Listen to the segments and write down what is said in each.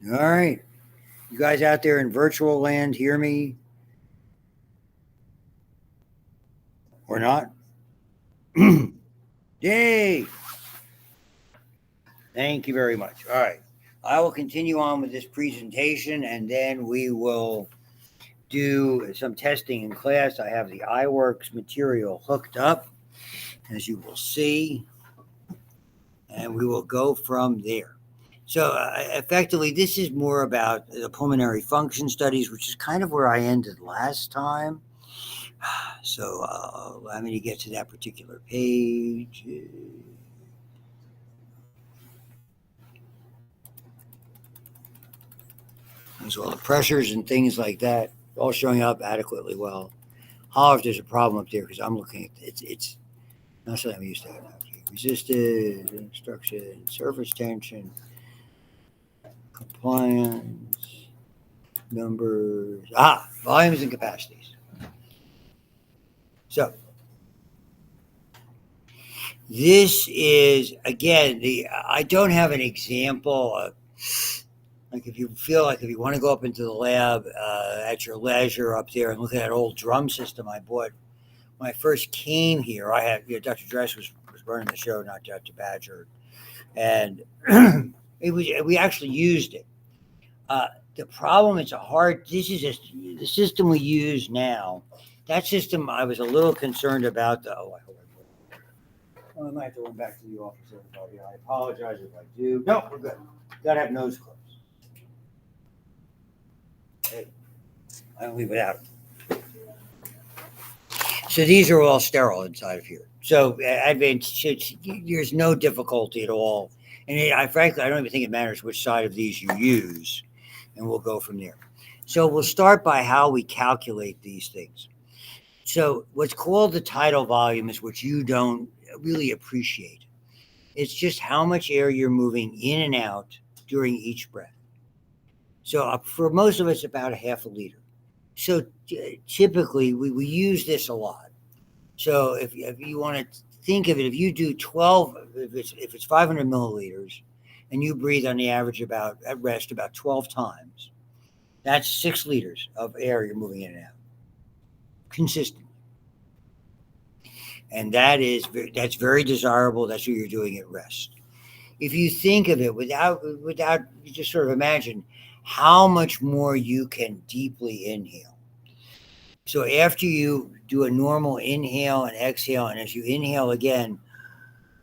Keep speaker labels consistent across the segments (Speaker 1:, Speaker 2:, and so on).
Speaker 1: All right. You guys out there in virtual land hear me or not? Yay! Thank you very much. All right. I will continue on with this presentation and then we will do some testing in class. I have the iWorks material hooked up, as you will see, and we will go from there. So, effectively, this is more about the pulmonary function studies, which is kind of where I ended last time. So, allow me to get to that particular page. There's all the pressures and things like that, all showing up adequately well. However, if there's a problem up there, because I'm looking at it's not something I'm used to. Resisted, instruction, surface tension, compliance, numbers, volumes and capacities. So this is again the I don't have an example of, like if you feel like if you want to go up into the lab at your leisure up there and look at that old drum system I bought when I first came here. I had Dr. Dress was running the show, not Dr. Badger, and we actually used it. The problem it's a hard. This is just the system we use now. That system I was a little concerned about. I might have to run back to the office, everybody. I apologize if I do. No, we're good. Gotta have nose clips. Hey, I don't leave without them. So these are all sterile inside of here. So there's no difficulty at all. And frankly, I don't even think it matters which side of these you use, and we'll go from there. So we'll start by how we calculate these things. So what's called the tidal volume is what you don't really appreciate. It's just how much air you're moving in and out during each breath. So for most of us, about a half a liter. So typically we use this a lot. So if you want to think of it, if you do 12, if it's 500 milliliters, and you breathe on the average about at rest about 12 times, that's 6 liters of air you're moving in and out consistently. And that's very desirable. That's what you're doing at rest. If you think of it without you just sort of imagine how much more you can deeply inhale. So after you do a normal inhale and exhale, and as you inhale again,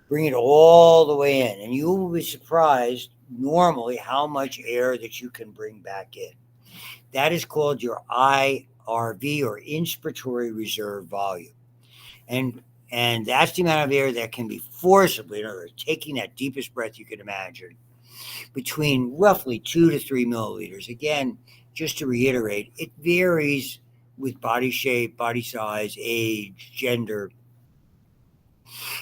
Speaker 1: bring it all the way in, and you will be surprised normally how much air that you can bring back in. That is called your IRV, or inspiratory reserve volume. And that's the amount of air that can be forcibly, in other words, taking that deepest breath you can imagine, between roughly 2 to 3 milliliters. Again, just to reiterate, it varies with body shape, body size, age, gender.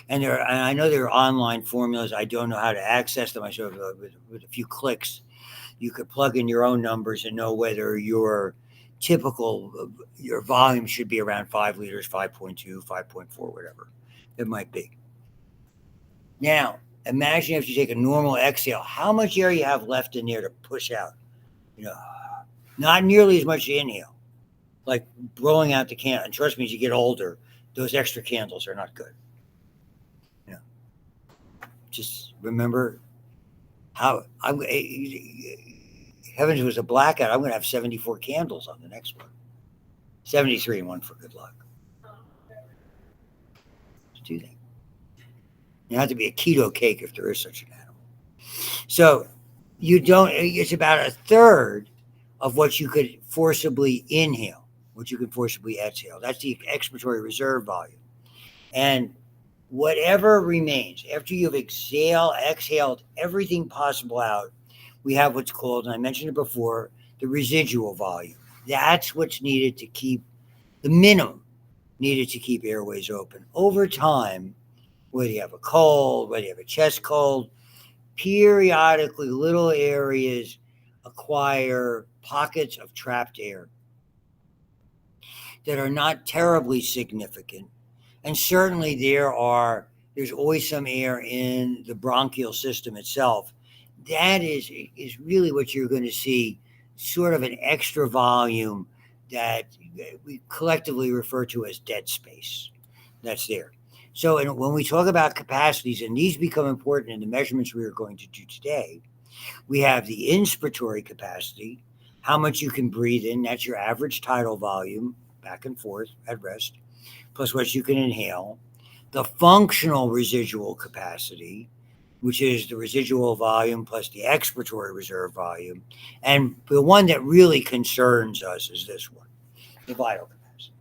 Speaker 1: And I know there are online formulas. I don't know how to access them. I sort of with a few clicks, you could plug in your own numbers and know whether your volume should be around 5 liters, 5.2, 5.4, whatever it might be. Now, imagine if you take a normal exhale, how much air you have left in there to push out. You know, not nearly as much to inhale, like blowing out the candle. And trust me, as you get older, those extra candles are not good. You know, just remember how heavens, it was a blackout. I'm going to have 74 candles on the next one. 73 and one for good luck. Let's do that. You have to be a keto cake if there is such an animal. So it's about a third of what you could forcibly inhale, what you could forcibly exhale. That's the expiratory reserve volume. And whatever remains after you've exhaled everything possible out, we have what's called, and I mentioned it before, the residual volume. That's what's needed to keep the minimum needed to keep airways open. Over time, whether you have a cold, whether you have a chest cold, periodically little areas acquire pockets of trapped air that are not terribly significant. And certainly there's always some air in the bronchial system itself, that is really what you're going to see, sort of an extra volume that we collectively refer to as dead space that's there. So, and when we talk about capacities, and these become important in the measurements we are going to do today, we have the inspiratory capacity, how much you can breathe in, that's your average tidal volume back and forth at rest, plus what you can inhale. The functional residual capacity, which is the residual volume plus the expiratory reserve volume. And the one that really concerns us is this one, the vital capacity.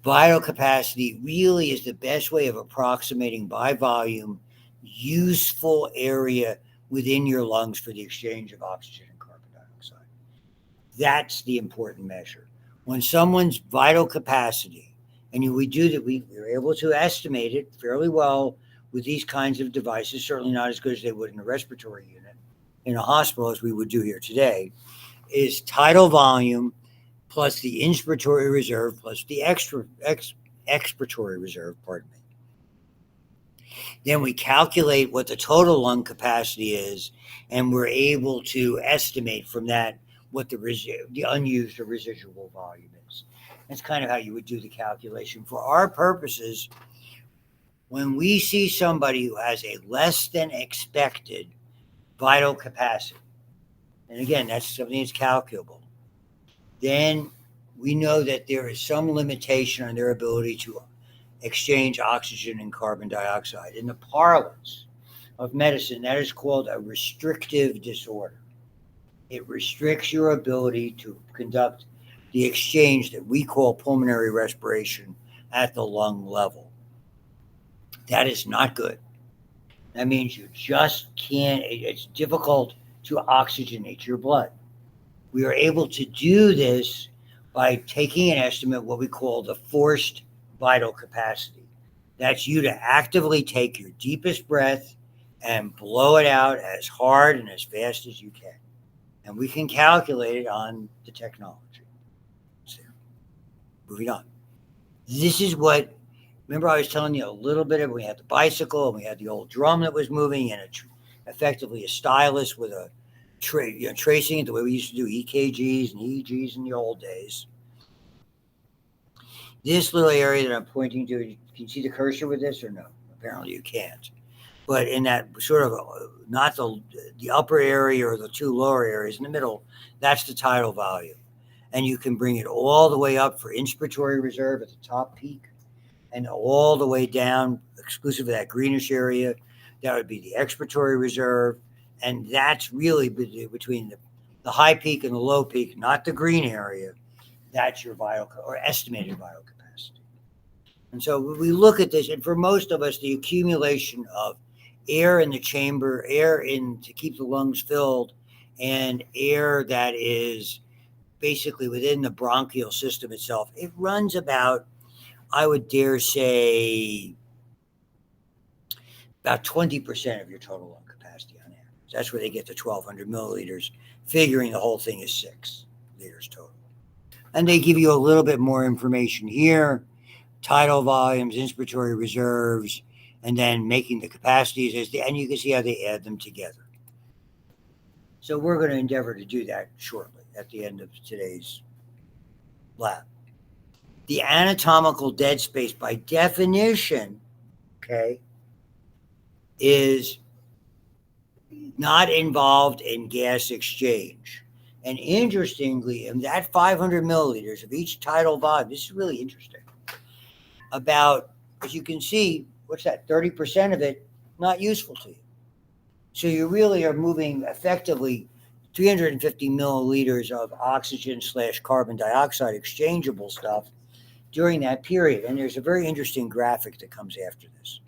Speaker 1: Vital capacity really is the best way of approximating by volume useful area within your lungs for the exchange of oxygen and carbon dioxide. That's the important measure. When someone's vital capacity, and we do that, we're able to estimate it fairly well with these kinds of devices, certainly not as good as they would in a respiratory unit in a hospital as we would do here today, is tidal volume plus the inspiratory reserve plus the expiratory reserve, pardon me. Then we calculate what the total lung capacity is, and we're able to estimate from that what the unused or residual volume is. That's kind of how you would do the calculation. For our purposes, when we see somebody who has a less than expected vital capacity, and again, that's something that's calculable, then we know that there is some limitation on their ability to exchange oxygen and carbon dioxide. In the parlance of medicine, that is called a restrictive disorder. It restricts your ability to conduct the exchange that we call pulmonary respiration at the lung level. That is not good. That means you just can't, it's difficult to oxygenate your blood. We are able to do this by taking an estimate, what we call the forced vital capacity. That's you to actively take your deepest breath and blow it out as hard and as fast as you can. And we can calculate it on the technology. So, moving on. This is what, remember I was telling you a little bit of, we had the bicycle and we had the old drum that was moving and effectively a stylus with a tracing it the way we used to do EKGs and EEGs in the old days. This little area that I'm pointing to, can you see the cursor with this or no? Apparently you can't. But in that sort of, not the upper area or the two lower areas, in the middle, that's the tidal volume. And you can bring it all the way up for inspiratory reserve at the top peak and all the way down, exclusive of that greenish area, that would be the expiratory reserve. And that's really between the high peak and the low peak, not the green area. That's your vital or estimated vital capacity. And so we look at this, and for most of us, the accumulation of air in the chamber, air in to keep the lungs filled, and air that is basically within the bronchial system itself, it runs about, I would dare say, about 20% of your total lung capacity on average. That's where they get the 1,200 milliliters, figuring the whole thing is 6 liters total. And they give you a little bit more information here, tidal volumes, inspiratory reserves, and then making the capacities, and you can see how they add them together. So we're going to endeavor to do that shortly at the end of today's lab. The anatomical dead space, by definition, okay, is not involved in gas exchange. And interestingly, in that 500 milliliters of each tidal volume, this is really interesting. About, as you can see, what's that, 30% of it not useful to you. So you really are moving effectively 350 milliliters of oxygen / carbon dioxide exchangeable stuff during that period. And there's a very interesting graphic that comes after this.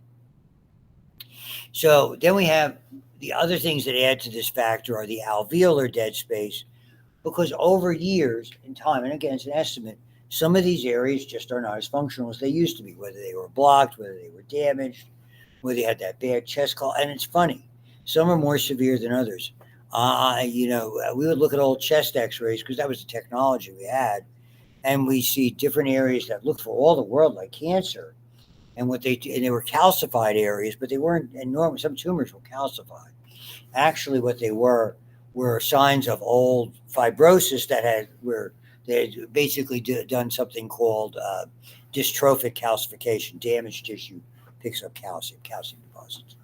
Speaker 1: So then we have the other things that add to this factor are the alveolar dead space, because over years in time, and again, it's an estimate, some of these areas just are not as functional as they used to be, whether they were blocked, whether they were damaged, whether they had that bad chest call. And it's funny, some are more severe than others. We would look at old chest x-rays because that was the technology we had. And we see different areas that look for all the world like cancer. And they were calcified areas, but they weren't enormous. Some tumors were calcified. Actually, what they were signs of old fibrosis that had where they had basically done something called dystrophic calcification. Damaged tissue picks up calcium deposits.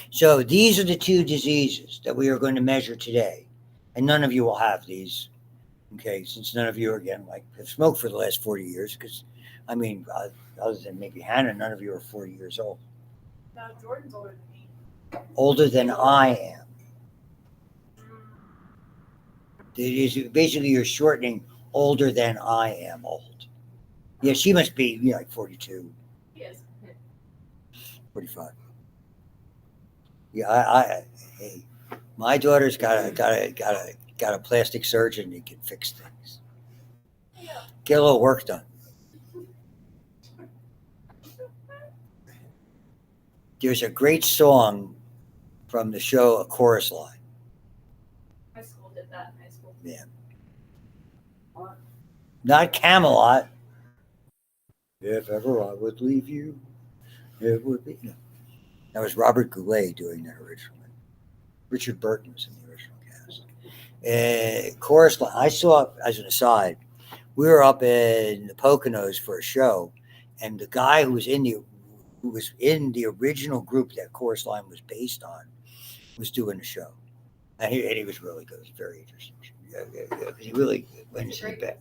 Speaker 1: So these are the two diseases that we are going to measure today, and none of you will have these. Okay, since none of you again have smoked for the last 40 years, because I mean, other than maybe Hannah, none of you are 40 years old.
Speaker 2: No, Jordan's older than me.
Speaker 1: Older than I am. It is basically you're shortening older than I am old. Yeah, she must be like 42.
Speaker 2: Yes.
Speaker 1: 45. Yeah, hey, my daughter's got a plastic surgeon that can fix things.
Speaker 2: Yeah.
Speaker 1: Get a little work done. There's a great song from the show A Chorus Line.
Speaker 2: High school did that in high school.
Speaker 1: Yeah. Not Camelot. If ever I would leave you, it would be. No. That was Robert Goulet doing that originally. Richard Burton was in the original cast. Chorus Line. I saw, as an aside, we were up in the Poconos for a show, and the guy who was in the original group that Chorus Line was based on was doing the show, and he was really good. It was very interesting. Yeah. He really went into the back.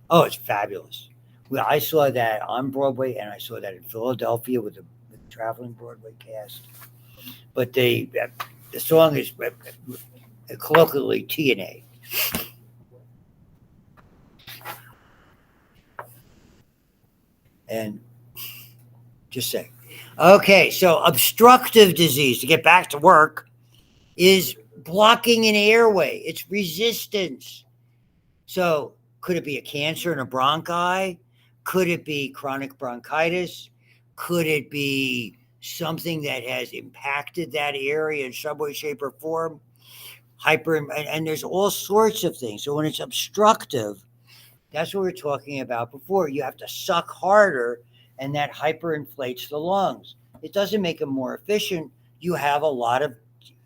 Speaker 1: Oh, it's fabulous. Well, I saw that on Broadway, and I saw that in Philadelphia with the traveling Broadway cast. But the song is colloquially TNA. And just saying. Okay, so obstructive disease, to get back to work, is blocking an airway. It's resistance. So could it be a cancer in a bronchi? Could it be chronic bronchitis? Could it be something that has impacted that area in some way, shape, or form? And there's all sorts of things. So when it's obstructive, that's what we were talking about before. You have to suck harder, and that hyperinflates the lungs. It doesn't make them more efficient. You have a lot of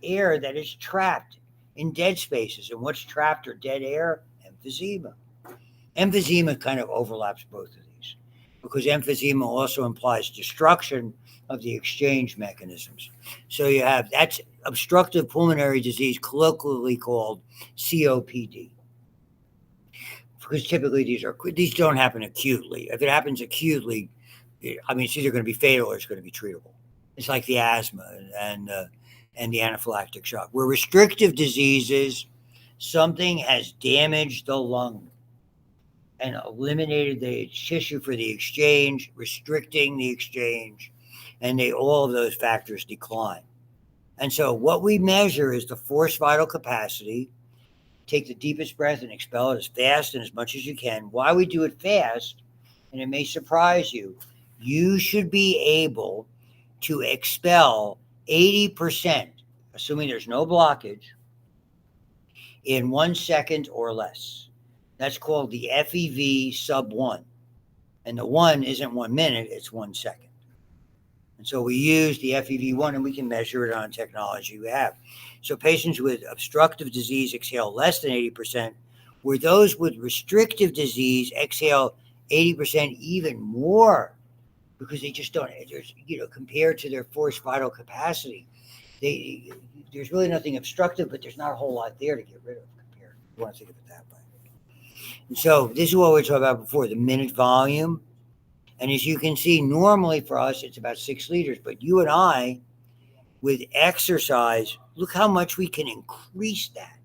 Speaker 1: air that is trapped in dead spaces. And what's trapped or dead air? Emphysema. Emphysema kind of overlaps both of these because emphysema also implies destruction of the exchange mechanisms. So that's obstructive pulmonary disease, colloquially called COPD. Because typically these don't happen acutely. If it happens acutely, I mean, it's either going to be fatal or it's going to be treatable. It's like the asthma and the anaphylactic shock. Where restrictive diseases, something has damaged the lung and eliminated the tissue for the exchange, restricting the exchange, and all of those factors decline. And so what we measure is the forced vital capacity. Take the deepest breath and expel it as fast and as much as you can. Why we do it fast, and it may surprise you, you should be able to expel 80%, assuming there's no blockage, in 1 second or less. That's called the FEV sub 1. And the 1 isn't 1 minute, it's 1 second. And so we use the FEV1 and we can measure it on technology we have. So patients with obstructive disease exhale less than 80%, where those with restrictive disease exhale 80% even more because they just don't, compared to their forced vital capacity, there's really nothing obstructive, but there's not a whole lot there to get rid of compared. You want to think of it that way. And so this is what we talked about before, the minute volume. And as you can see, normally for us, it's about 6 liters. But you and I, with exercise, look how much we can increase that.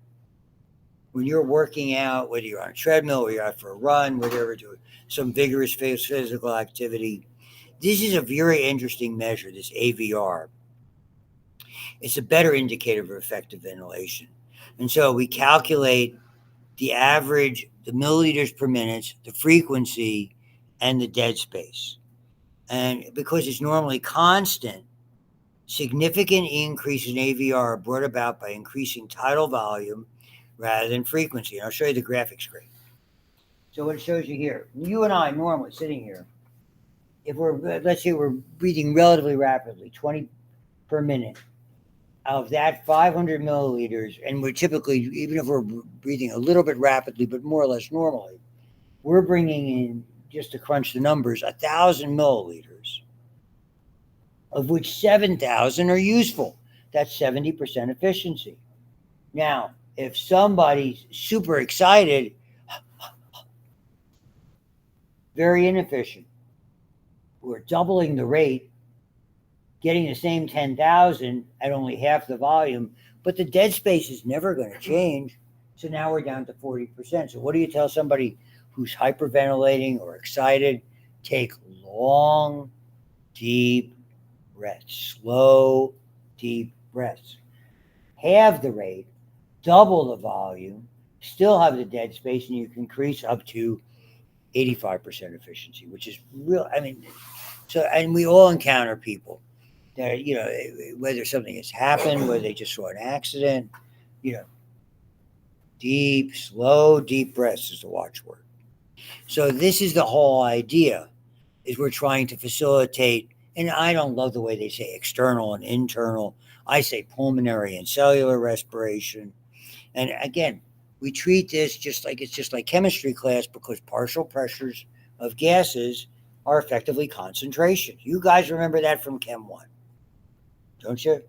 Speaker 1: When you're working out, whether you're on a treadmill or you're out for a run, whatever, doing some vigorous physical activity, this is a very interesting measure, this AVR. It's a better indicator of effective ventilation. And so we calculate the average, the milliliters per minute, the frequency, and the dead space. And because it's normally constant, significant increase in AVR are brought about by increasing tidal volume rather than frequency. And I'll show you the graphics screen. So what it shows you here, you and I normally sitting here, if we're, let's say we're breathing relatively rapidly, 20 per minute, of that 500 milliliters, and we're typically, even if we're breathing a little bit rapidly, but more or less normally, we're bringing in, just to crunch the numbers, 1,000 milliliters, of which 7,000 are useful. That's 70% efficiency. Now, if somebody's super excited, very inefficient, we're doubling the rate, getting the same 10,000 at only half the volume, but the dead space is never going to change. So now we're down to 40%. So what do you tell somebody who's hyperventilating or excited? Take long, deep breaths, slow, deep breaths. Halve the rate, double the volume, still have the dead space, and you can increase up to 85% efficiency, which is real. I mean, so, and we all encounter people that, whether something has happened, whether they just saw an accident, you know, deep, slow, deep breaths is the watchword. So this is the whole idea, is we're trying to facilitate, and I don't love the way they say external and internal. I say pulmonary and cellular respiration. And again, we treat this just like, it's just like chemistry class, because partial pressures of gases are effectively concentrations. You guys remember that from Chem 1, don't you?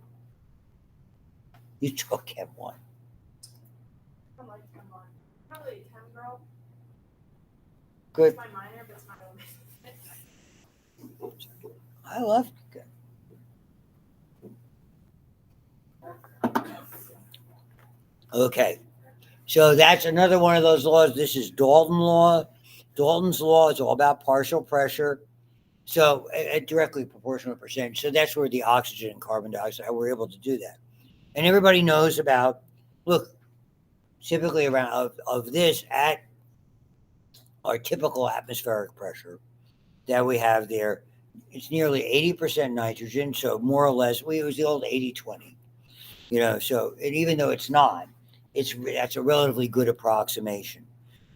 Speaker 1: You took Chem 1.
Speaker 2: I like Chem 1. Probably a Chem girl.
Speaker 1: Good.
Speaker 2: It's my minor, but it's my own.
Speaker 1: I love it. Okay. So that's another one of those laws. This is Dalton law. Dalton's law is all about partial pressure. So directly proportional percentage. So that's where the oxygen and carbon dioxide, we're able to do that. And everybody knows about, look, typically around of this at our typical atmospheric pressure that we have there, it's nearly 80% nitrogen. So more or less, it was the old 80-20. So, and even though it's not, that's a relatively good approximation.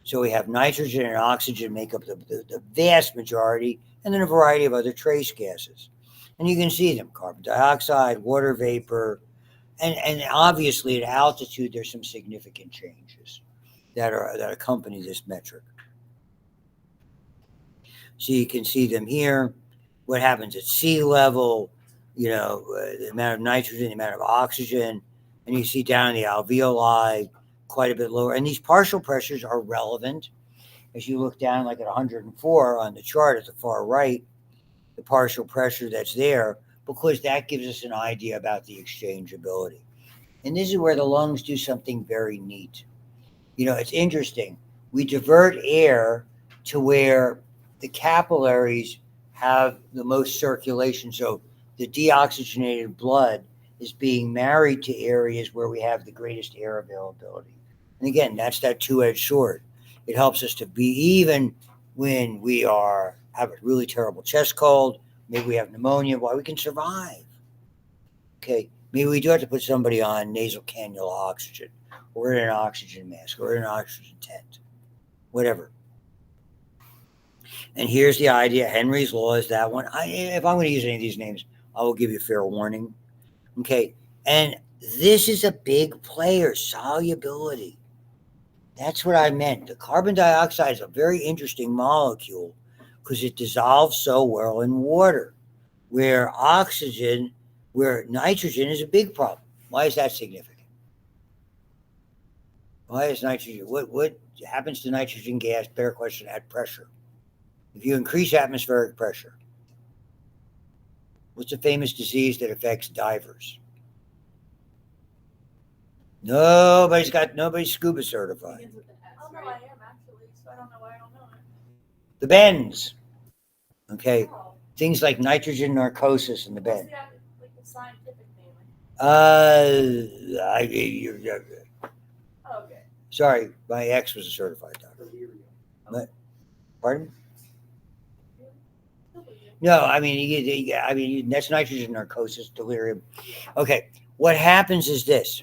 Speaker 1: So we have nitrogen and oxygen make up the vast majority, and then a variety of other trace gases. And you can see them: carbon dioxide, water vapor, and obviously at altitude there's some significant changes that accompany this metric. So you can see them here. What happens at sea level? The amount of nitrogen, the amount of oxygen, and you see down in the alveoli quite a bit lower. And these partial pressures are relevant as you look down, like at 104 on the chart at the far right, the partial pressure that's there, because that gives us an idea about the exchangeability. And this is where the lungs do something very neat. It's interesting. We divert air to where the capillaries have the most circulation. So the deoxygenated blood is being married to areas where we have the greatest air availability. And again, that's that two-edged sword. It helps us to be, even when we have a really terrible chest cold, maybe we have pneumonia, why we can survive. Okay, maybe we do have to put somebody on nasal cannula oxygen, or in an oxygen mask, or in an oxygen tent, whatever. And here's the idea. Henry's law is that one. If I'm going to use any of these names, I will give you fair warning. Okay, and this is a big player, solubility. That's what I meant. The carbon dioxide is a very interesting molecule because it dissolves so well in water, where nitrogen is a big problem. Why is that significant? Why is nitrogen? What happens to nitrogen gas? Better question, at pressure. If you increase atmospheric pressure, what's a famous disease that affects divers? Nobody's scuba certified.
Speaker 2: Begins with an S, oh, no, I am actually, so I don't know why I don't know it.
Speaker 1: The bends. Okay.
Speaker 2: Oh.
Speaker 1: Things like nitrogen narcosis in the bend.
Speaker 2: Like the scientific name?
Speaker 1: Oh, okay. Sorry, my ex was a certified doctor. What? Pardon? No, I mean that's nitrogen narcosis, delirium. Okay, what happens is this: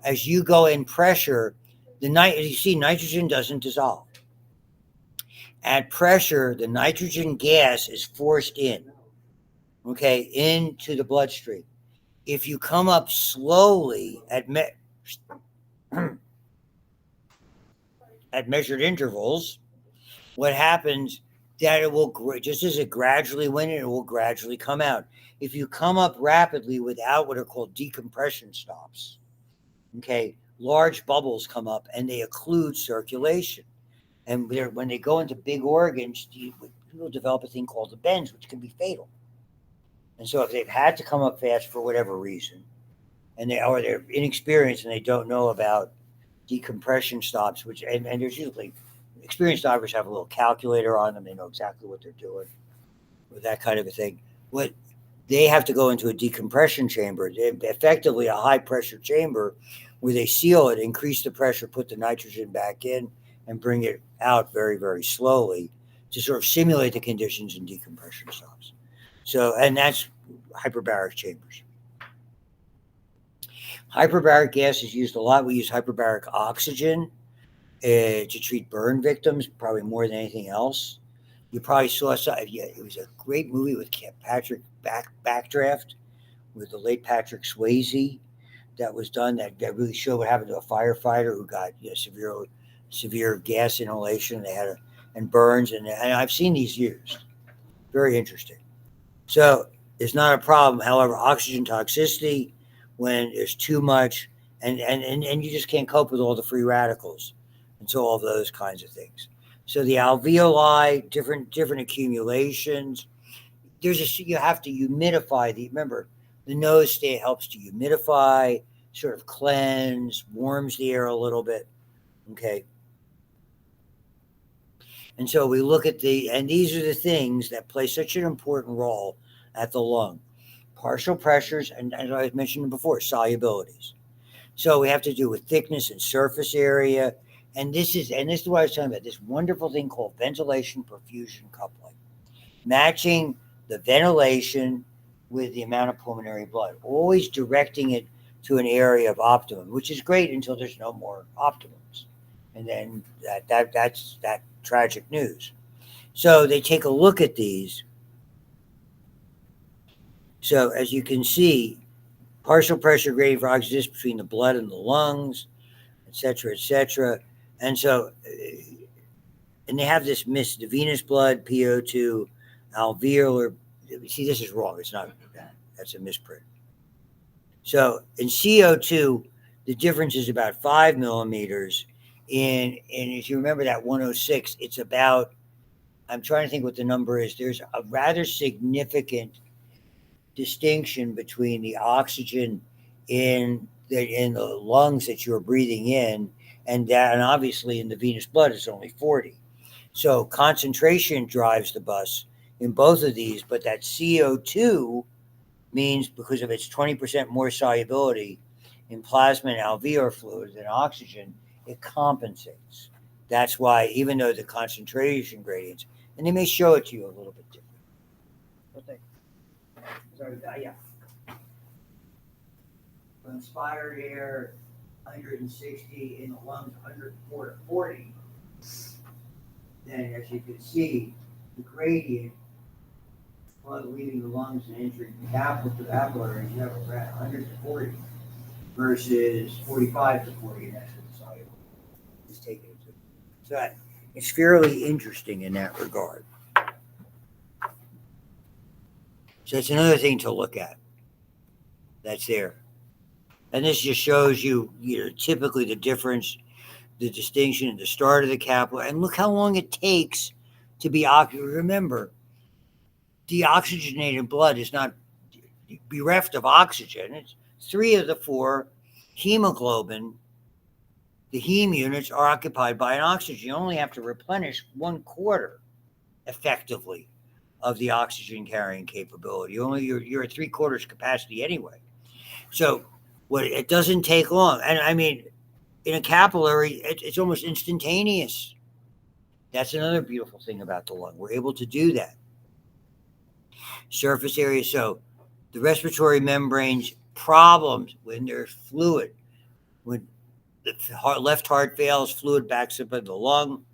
Speaker 1: as you go in pressure, you see nitrogen doesn't dissolve, At pressure, the nitrogen gas is forced in, okay, into the bloodstream. If you come up slowly at measured intervals, what happens that it will just as it gradually went in, it will gradually come out. If you come up rapidly without what are called decompression stops, okay, large bubbles come up and they occlude circulation. And when they go into big organs, people develop a thing called the bends, which can be fatal. And so if they've had to come up fast for whatever reason, and they're inexperienced and they don't know about decompression stops, and there's usually experienced divers have a little calculator on them. They know exactly what they're doing with that kind of a thing. What they have to go into a decompression chamber, effectively a high pressure chamber, where they seal it, increase the pressure, put the nitrogen back in, and bring it out very, very slowly to sort of simulate the conditions in decompression stops. So, and that's hyperbaric chambers. Hyperbaric gas is used a lot. We use hyperbaric oxygen to treat burn victims, probably more than anything else. You probably saw some. Yeah, it was a great movie with Patrick Backdraft with the late Patrick Swayze that was done that really showed what happened to a firefighter who got severe gas inhalation. They had and burns, and I've seen these used. Very interesting. So it's not a problem. However, oxygen toxicity when there's too much, and you just can't cope with all the free radicals, and so all those kinds of things. So the alveoli, different accumulations. You have to humidify remember the nose state helps to humidify, sort of cleanse, warms the air a little bit. Okay. And so we look at and these are the things that play such an important role at the lung. Partial pressures, and as I mentioned before, solubilities. So we have to do with thickness and surface area. And this is what I was talking about, this wonderful thing called ventilation perfusion coupling. Matching the ventilation with the amount of pulmonary blood, always directing it to an area of optimum, which is great until there's no more optimums. And then that's tragic news. So they take a look at these. So as you can see, partial pressure gradient for oxygen between the blood and the lungs, et cetera, et cetera. And so, and they have this the venous blood, PO2, alveolar. See, this is wrong. It's not that. That's a misprint. So in CO2, the difference is about 5 millimeters. And if you remember that 106, it's about, I'm trying to think what the number is. There's a rather significant distinction between the oxygen in the lungs that you're breathing in, and obviously in the venous blood it's only 40. So concentration drives the bus in both of these, but that CO2 means because of its 20% more solubility in plasma and alveolar fluid than oxygen, it compensates. That's why, even though the concentration gradients, and they may show it to you a little bit different. Sorry, yeah. Inspired air, 160 in the lungs, 104 to 40. Then, as you can see, the gradient blood leaving the lungs and entering the capillary, you have around 100 to 40 versus 45 to 40. That's what the soluble is taken into. So it's fairly interesting in that regard. So it's another thing to look at. That's there. And this just shows you, typically the difference, the distinction at the start of the capillary. And look how long it takes to be oxygenated. Remember, deoxygenated blood is not bereft of oxygen. It's 3 of the 4 hemoglobin. The heme units are occupied by an oxygen. You only have to replenish 1/4 effectively of the oxygen carrying capability. You're at 3/4 capacity anyway. So it doesn't take long. And I mean, in a capillary, it's almost instantaneous. That's another beautiful thing about the lung. We're able to do that. Surface area. So the respiratory membranes problems when there's fluid. When the left heart fails, fluid backs up in the lung.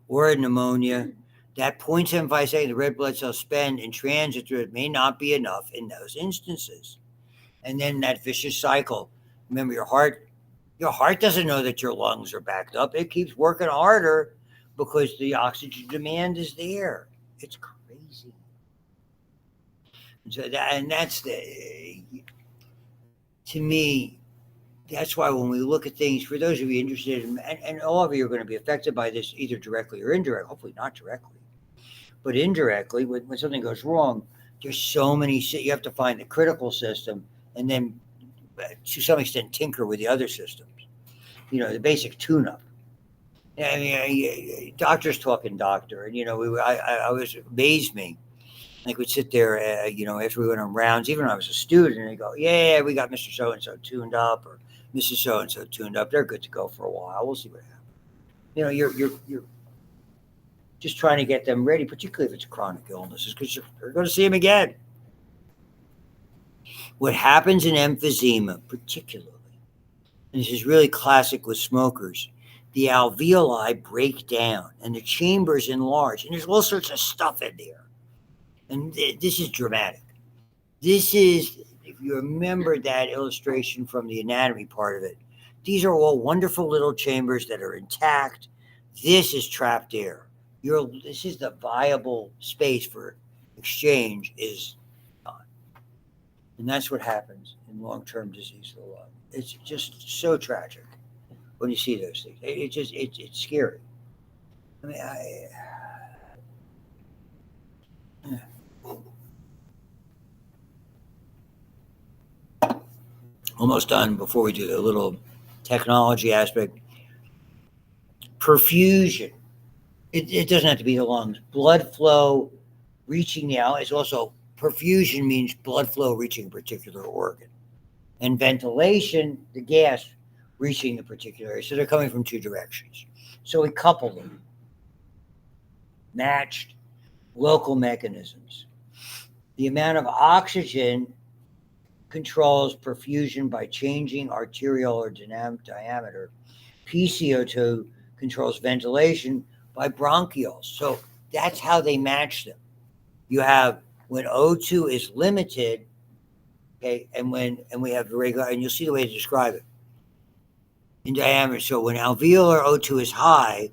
Speaker 1: or a pneumonia, that 0.75 second the red blood cells spend in transit through it may not be enough in those instances. And then that vicious cycle. Remember, your heart doesn't know that your lungs are backed up. It keeps working harder because the oxygen demand is there. It's crazy. And that's to me, that's why when we look at things, for those of you interested, and all of you are going to be affected by this either directly or indirectly, hopefully not directly, but indirectly, when something goes wrong, there's so many, you have to find the critical system and then to some extent tinker with the other systems, the basic tune up. I mean, doctors talking doctor, and I was amazed me. Like we'd sit there, after we went on rounds, even when I was a student, and they go, "Yeah, we got Mr. So and So tuned up, or Mrs. So and So tuned up. They're good to go for a while. We'll see what happens." You're just trying to get them ready, particularly if it's chronic illnesses, because you're going to see them again. What happens in emphysema, particularly, and this is really classic with smokers, the alveoli break down and the chambers enlarge, and there's all sorts of stuff in there. And this is dramatic. This is, if you remember that illustration from the anatomy part of it, these are all wonderful little chambers that are intact. This is trapped air. This is the viable space for exchange is gone. And that's what happens in long-term disease of the lung. It's just so tragic when you see those things. It's scary. I mean, almost done before we do the little technology aspect. Perfusion. It doesn't have to be the lungs. Blood flow reaching the out is also perfusion means blood flow reaching a particular organ. And ventilation, the gas reaching the particular area. So they're coming from two directions. So we couple them. Matched local mechanisms. The amount of oxygen controls perfusion by changing arteriolar diameter. PCO2 controls ventilation by bronchioles. So that's how they match them. You have when O2 is limited, okay, and we have the regular, and you'll see the way to describe it in diameter. So when alveolar O2 is high,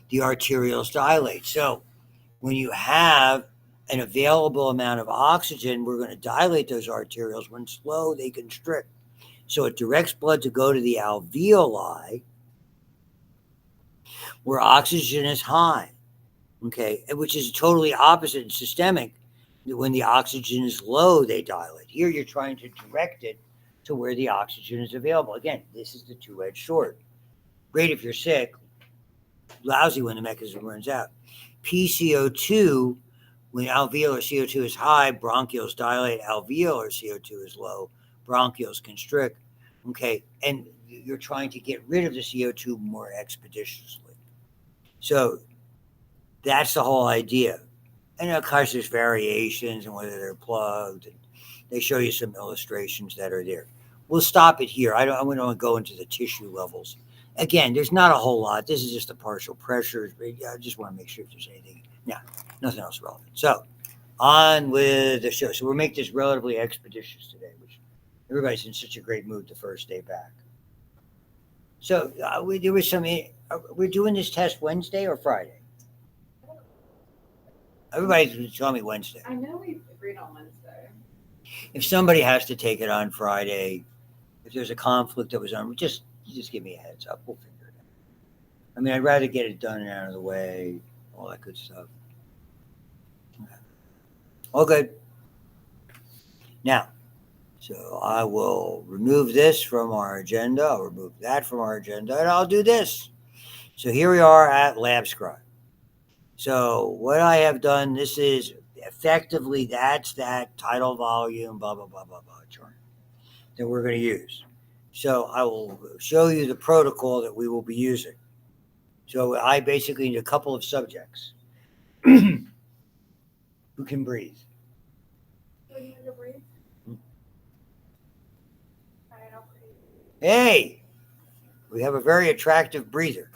Speaker 1: the arterioles dilate. So when you have an available amount of oxygen, we're going to dilate those arterioles. When slow, they constrict. So it directs blood to go to the alveoli where oxygen is high, okay, which is totally opposite in systemic. When the oxygen is low, they dilate. Here you're trying to direct it to where the oxygen is available. Again, this is the two-edged sword. Great if you're sick, lousy when the mechanism runs out. PCO2, when alveolar CO2 is high, bronchioles dilate. Alveolar CO2 is low, bronchioles constrict. Okay, and you're trying to get rid of the CO2 more expeditiously. So that's the whole idea. And of course, there's variations and whether they're plugged. And they show you some illustrations that are there. We'll stop it here. I don't want to go into the tissue levels. Again, there's not a whole lot. This is just the partial pressures. But I just want to make sure if there's anything. No, nothing else relevant. So on with the show. So we'll make this relatively expeditious today, which everybody's in such a great mood the first day back. So there was some. We're doing this test Wednesday or Friday. Everybody's telling me Wednesday.
Speaker 2: I know we agreed on Wednesday.
Speaker 1: If somebody has to take it on Friday, if there's a conflict that was on, just give me a heads up. We'll figure it out. I mean, I'd rather get it done and out of the way, all that good stuff. All good. Now, so I will remove this from our agenda. I'll remove that from our agenda, and I'll do this. So here we are at LabScribe. So what I have done, this is effectively, that's that title, volume, blah, blah, blah, blah, blah chart that we're going to use. So I will show you the protocol that we will be using. So I basically need a couple of subjects who can breathe. Hey, we have a very attractive breather.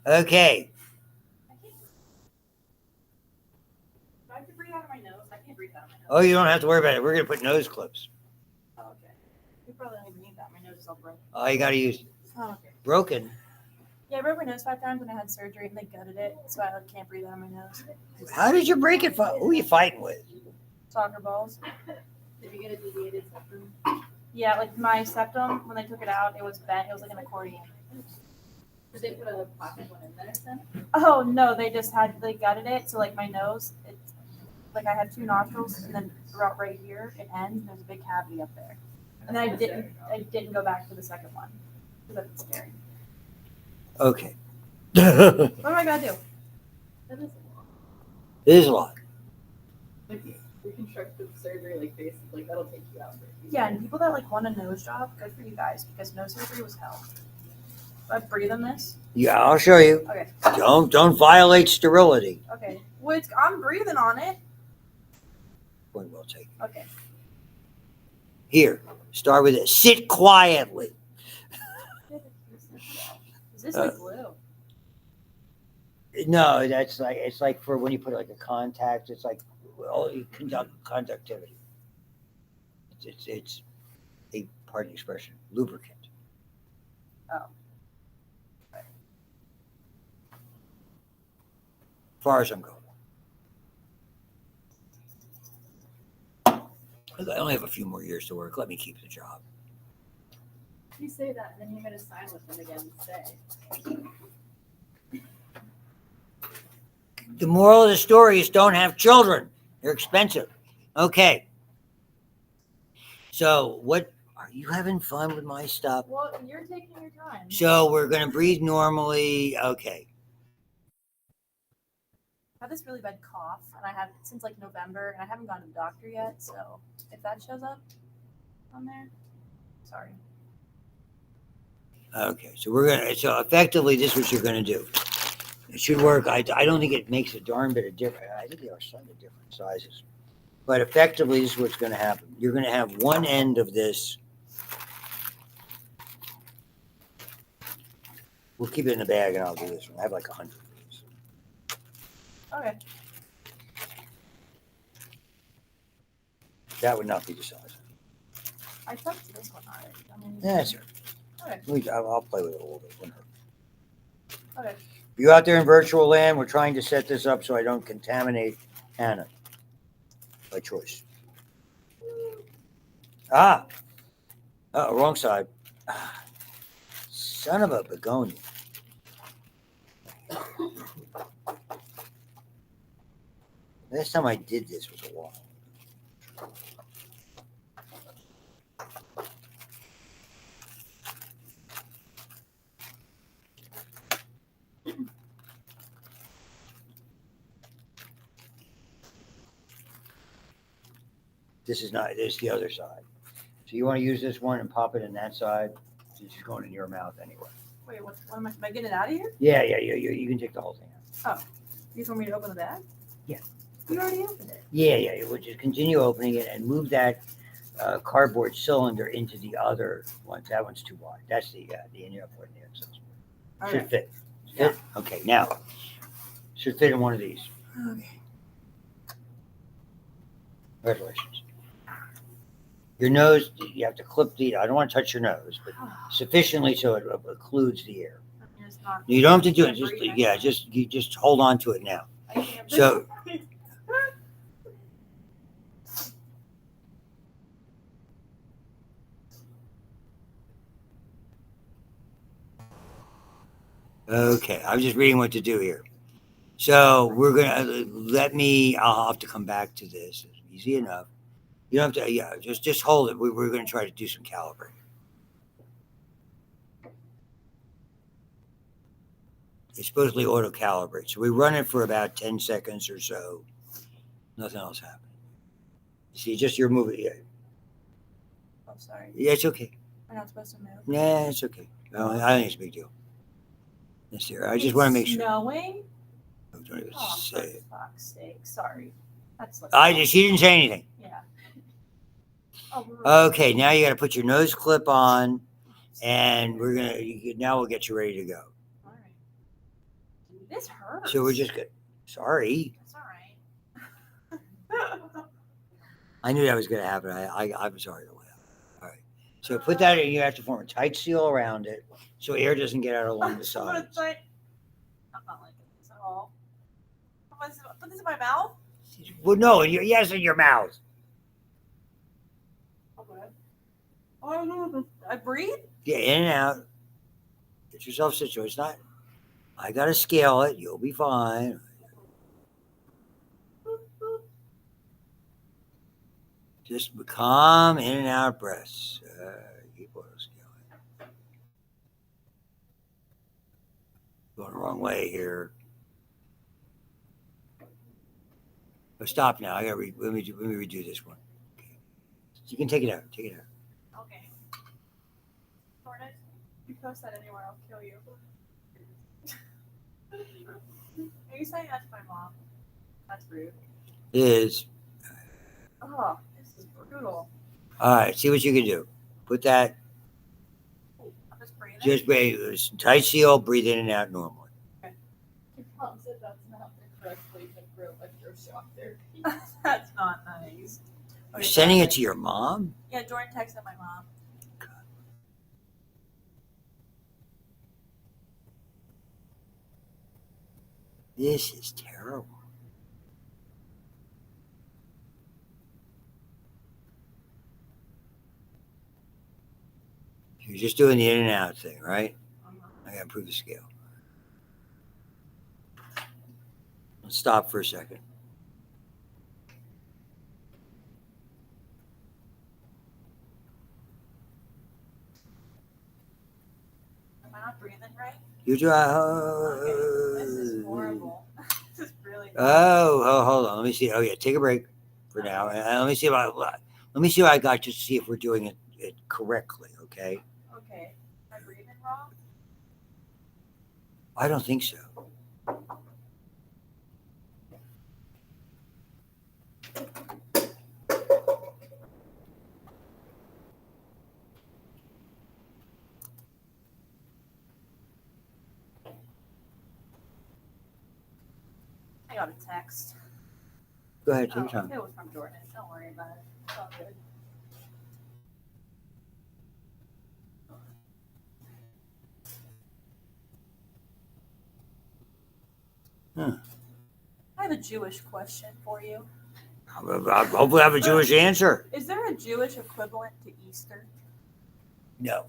Speaker 1: Okay.
Speaker 2: I can't. Do I have to breathe out of my nose? I can't breathe out of my nose.
Speaker 1: Oh, you don't have to worry about it. We're gonna put nose clips.
Speaker 2: Oh, okay. You probably don't even need that. My nose is all broken.
Speaker 1: Oh, you gotta use
Speaker 2: Oh, okay.
Speaker 1: broken.
Speaker 2: Yeah, I broke my nose 5 times when I had surgery and they gutted it, so I can't breathe out of my nose.
Speaker 1: How did you break it? Who are you fighting with?
Speaker 2: Soccer balls. Did you get a deviated septum? Yeah, like my septum, when they took it out, it was bent. It was like an accordion. Did they put a plastic one in there then? Oh, no, they gutted it. So, like, my nose, it's like I had 2 nostrils, and then about right here, it ends, and there's a big cavity up there. And then I didn't go back to the second one because that's scary.
Speaker 1: Okay.
Speaker 2: What am I gonna do? That is a lot.
Speaker 1: It is a lot.
Speaker 2: Like reconstructive surgery, like face, like that'll take you out. Yeah, and people that like want a nose job, good for you guys because nose surgery was hell. Do I breathe in this?
Speaker 1: Yeah, I'll show you.
Speaker 2: Okay.
Speaker 1: Don't violate sterility.
Speaker 2: Okay. Well, I'm breathing on it.
Speaker 1: Point well taken.
Speaker 2: Okay.
Speaker 1: Here, start with it. Sit quietly.
Speaker 2: Is this like blue?
Speaker 1: No, it's like for when you put like a contact. It's like conductivity. It's a pardon the expression, lubricant.
Speaker 2: Oh.
Speaker 1: As far as I'm going. I only have a few more years to work. Let me keep the job.
Speaker 2: You say that, and then you're gonna sign with them again and stay.
Speaker 1: The moral of the story is don't have children. They're expensive. Okay. So what are you having fun with my stuff?
Speaker 2: Well, you're taking your time.
Speaker 1: So we're gonna breathe normally. Okay.
Speaker 2: I have this really bad cough, and I have it since like November, and I haven't gone to the doctor yet. So if that shows up on there, sorry.
Speaker 1: Okay. So effectively this is what you're gonna do. It should work. I don't think it makes a darn bit of difference. I think they are slightly different sizes. But effectively, this is what's going to happen. You're going to have one end of this. We'll keep it in the bag and I'll do this one. I have like 100 of these.
Speaker 2: Okay.
Speaker 1: That would not be the size.
Speaker 2: I touched this one already. I mean,
Speaker 1: Yeah, that's it.
Speaker 2: Okay.
Speaker 1: I'll play with it a little bit. Wouldn't hurt.
Speaker 2: Okay.
Speaker 1: You out there in virtual land, we're trying to set this up so I don't contaminate Hannah by choice. Wrong side. Son of a begonia. Last time I did this was a while. This is the other side. So you want to use this one and pop it in that side. It's just going in your mouth anyway.
Speaker 2: Wait, what am I getting it out of here?
Speaker 1: Yeah. You can take the whole thing out.
Speaker 2: Oh, you just want me to open the bag?
Speaker 1: Yeah.
Speaker 2: You already opened it.
Speaker 1: Yeah. We'll just continue opening it and move that cardboard cylinder into the other one. That one's too wide. That's the inner port in the exhaust.
Speaker 2: Okay.
Speaker 1: Should fit. Fit? Okay, now. Should fit in one of these.
Speaker 2: Okay.
Speaker 1: Congratulations. Your nose, you have to clip I don't want to touch your nose, but sufficiently so it occludes the air. You don't have to do it. You just hold on to it now. So okay, I'm just reading what to do here. So we're gonna I'll have to come back to this. It's easy enough. You don't have to. Just hold it. We're going to try to do some calibrating. It's supposedly auto calibrate. So we run it for about 10 seconds or so. Nothing else happens. See, just you're moving. Yeah.
Speaker 2: Oh, sorry.
Speaker 1: Yeah, it's okay.
Speaker 2: We're not supposed to move.
Speaker 1: Yeah, it's okay. No, I think it's a big deal. Yes, dear. I just want to make sure.
Speaker 2: Snowing?
Speaker 1: Don't even
Speaker 2: Oh,
Speaker 1: say
Speaker 2: for
Speaker 1: it.
Speaker 2: fuck's sake. Sorry.
Speaker 1: She didn't say anything.
Speaker 2: Yeah. Oh,
Speaker 1: okay, now you got to put your nose clip on, and now we'll get you ready to go.
Speaker 2: All right. This hurts.
Speaker 1: So we're just good. Sorry.
Speaker 2: It's all right.
Speaker 1: I knew that was going to happen. I'm sorry to laugh. All right. So put that in. You have to form a tight seal around it so air doesn't get out along the sides.
Speaker 2: I'm not liking this at all. Put this in my mouth?
Speaker 1: Well, no, yes, in your mouth.
Speaker 2: Okay. Oh, no. I breathe?
Speaker 1: Yeah, in and out. Get yourself situated. It's not. I got to scale it. You'll be fine. Just calm in and out breaths. Keep oil scaling. Going the wrong way here. Oh, stop now. I got let me redo this one. Okay. You can take it out. Take it out.
Speaker 2: Okay. Tortoise, you post that anywhere, I'll kill you. Are you saying that's my mom? That's rude.
Speaker 1: It is.
Speaker 2: Oh, this is brutal.
Speaker 1: All right. See what you can do. Put that.
Speaker 2: I'm just breathing.
Speaker 1: Just breathe. Tight seal. Breathe in and out normally.
Speaker 2: Okay. Your mom said that's not the correct way to grow electroshock therapy. That's not nice.
Speaker 1: You're sending it to your mom?
Speaker 2: Yeah, Jordan texted my mom.
Speaker 1: This is terrible. You're just doing the in and out thing, right? I gotta improve the scale. Let's stop for a second.
Speaker 2: Am I not breathing right?
Speaker 1: You do.
Speaker 2: Okay. This is horrible. This is really bad.
Speaker 1: Oh, hold on. Let me see. Oh yeah, take a break for now. And let me see what I got just to see if we're doing it correctly. Okay.
Speaker 2: Okay. Am I breathing wrong?
Speaker 1: I don't think so.
Speaker 2: I got a text.
Speaker 1: Go ahead, take your time.
Speaker 2: It was from Jordan. Don't worry about it. It's all good.
Speaker 1: Huh.
Speaker 2: I have a Jewish question for you.
Speaker 1: Hopefully, I have a Jewish answer.
Speaker 2: Is there a Jewish equivalent to Easter?
Speaker 1: No.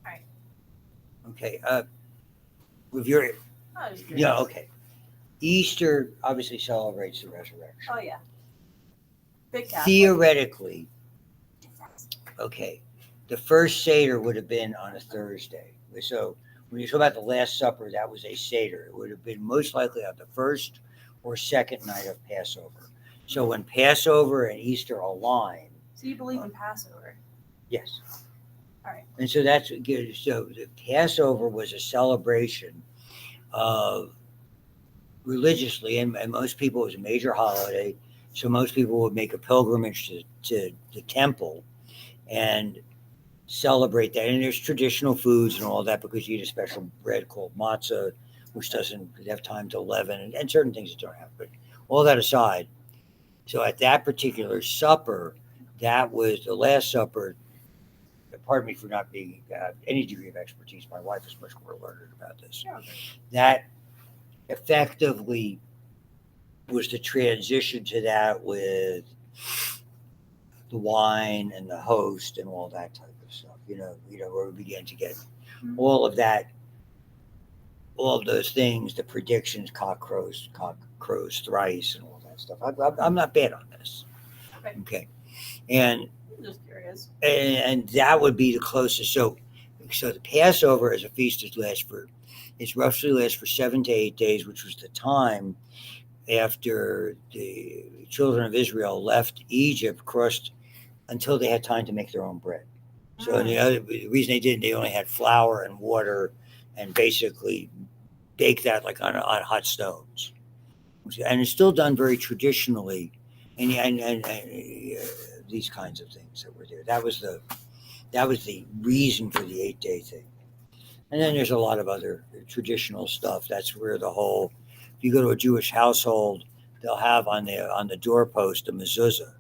Speaker 2: Right.
Speaker 1: Okay. With your
Speaker 2: I was curious.
Speaker 1: yeah. Okay. Easter obviously celebrates the resurrection.
Speaker 2: Oh yeah. Big Catholic.
Speaker 1: Theoretically, okay, the first Seder would have been on a Thursday. So when you talk about the Last Supper, that was a Seder. It would have been most likely on the first or second night of Passover. So when Passover and Easter align.
Speaker 2: So you believe in Passover?
Speaker 1: Yes.
Speaker 2: All right.
Speaker 1: And so that's good. So the Passover was a celebration of religiously, and most people, it was a major holiday. So most people would make a pilgrimage to the temple and celebrate that. And there's traditional foods and all that because you eat a special bread called matzah, which doesn't have time to leaven, and certain things that don't have. But all that aside, so at that particular supper, that was the Last Supper. Pardon me for not being any degree of expertise. My wife is much more learned about this.
Speaker 2: Yeah.
Speaker 1: That effectively was the transition to that with the wine and the host and all that type of stuff. Where we began to get all of that, all of those things, the predictions, cock crows thrice, and all that stuff. I'm not bad on this. Okay. And
Speaker 2: I'm just curious.
Speaker 1: And that would be the closest. So the Passover as a feast roughly lasts for 7 to 8 days, which was the time after the children of Israel left Egypt, crossed until they had time to make their own bread. So the reason they didn't, they only had flour and water and basically bake that like on hot stones. And it's still done very traditionally, and these kinds of things that were there. That was the reason for the 8-day thing. And then there's a lot of other traditional stuff. That's where the whole, if you go to a Jewish household, they'll have on the doorpost a mezuzah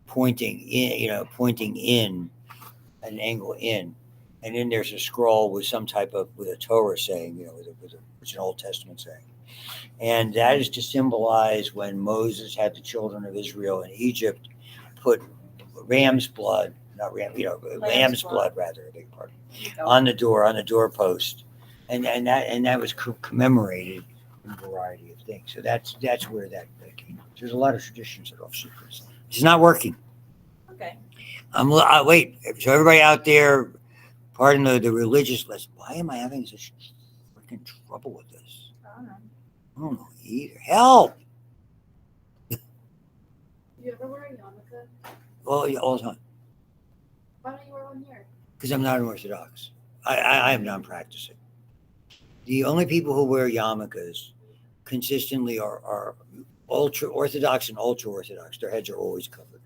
Speaker 1: pointing in, pointing in at an angle in, and then there's a scroll with some type of with a Torah saying, it's an Old Testament saying, and that is to symbolize when Moses had the children of Israel in Egypt put ram's blood, not ram, lamb's blood rather, I beg your pardon, on the doorpost, and that was commemorated in a variety of things. So that's where that came from. There's a lot of traditions that are offshoot. It's not working.
Speaker 2: Okay.
Speaker 1: Wait. So everybody out there, pardon the religious list. Why am I having such freaking trouble with this?
Speaker 2: I don't know.
Speaker 1: I don't know either. Help!
Speaker 2: Do you ever wear a yarmulke?
Speaker 1: Well, yeah, all the time.
Speaker 2: Why don't you wear one here?
Speaker 1: Because I'm not an Orthodox. I am non-practicing. The only people who wear yarmulkes consistently are ultra Orthodox and ultra Orthodox. Their heads are always covered.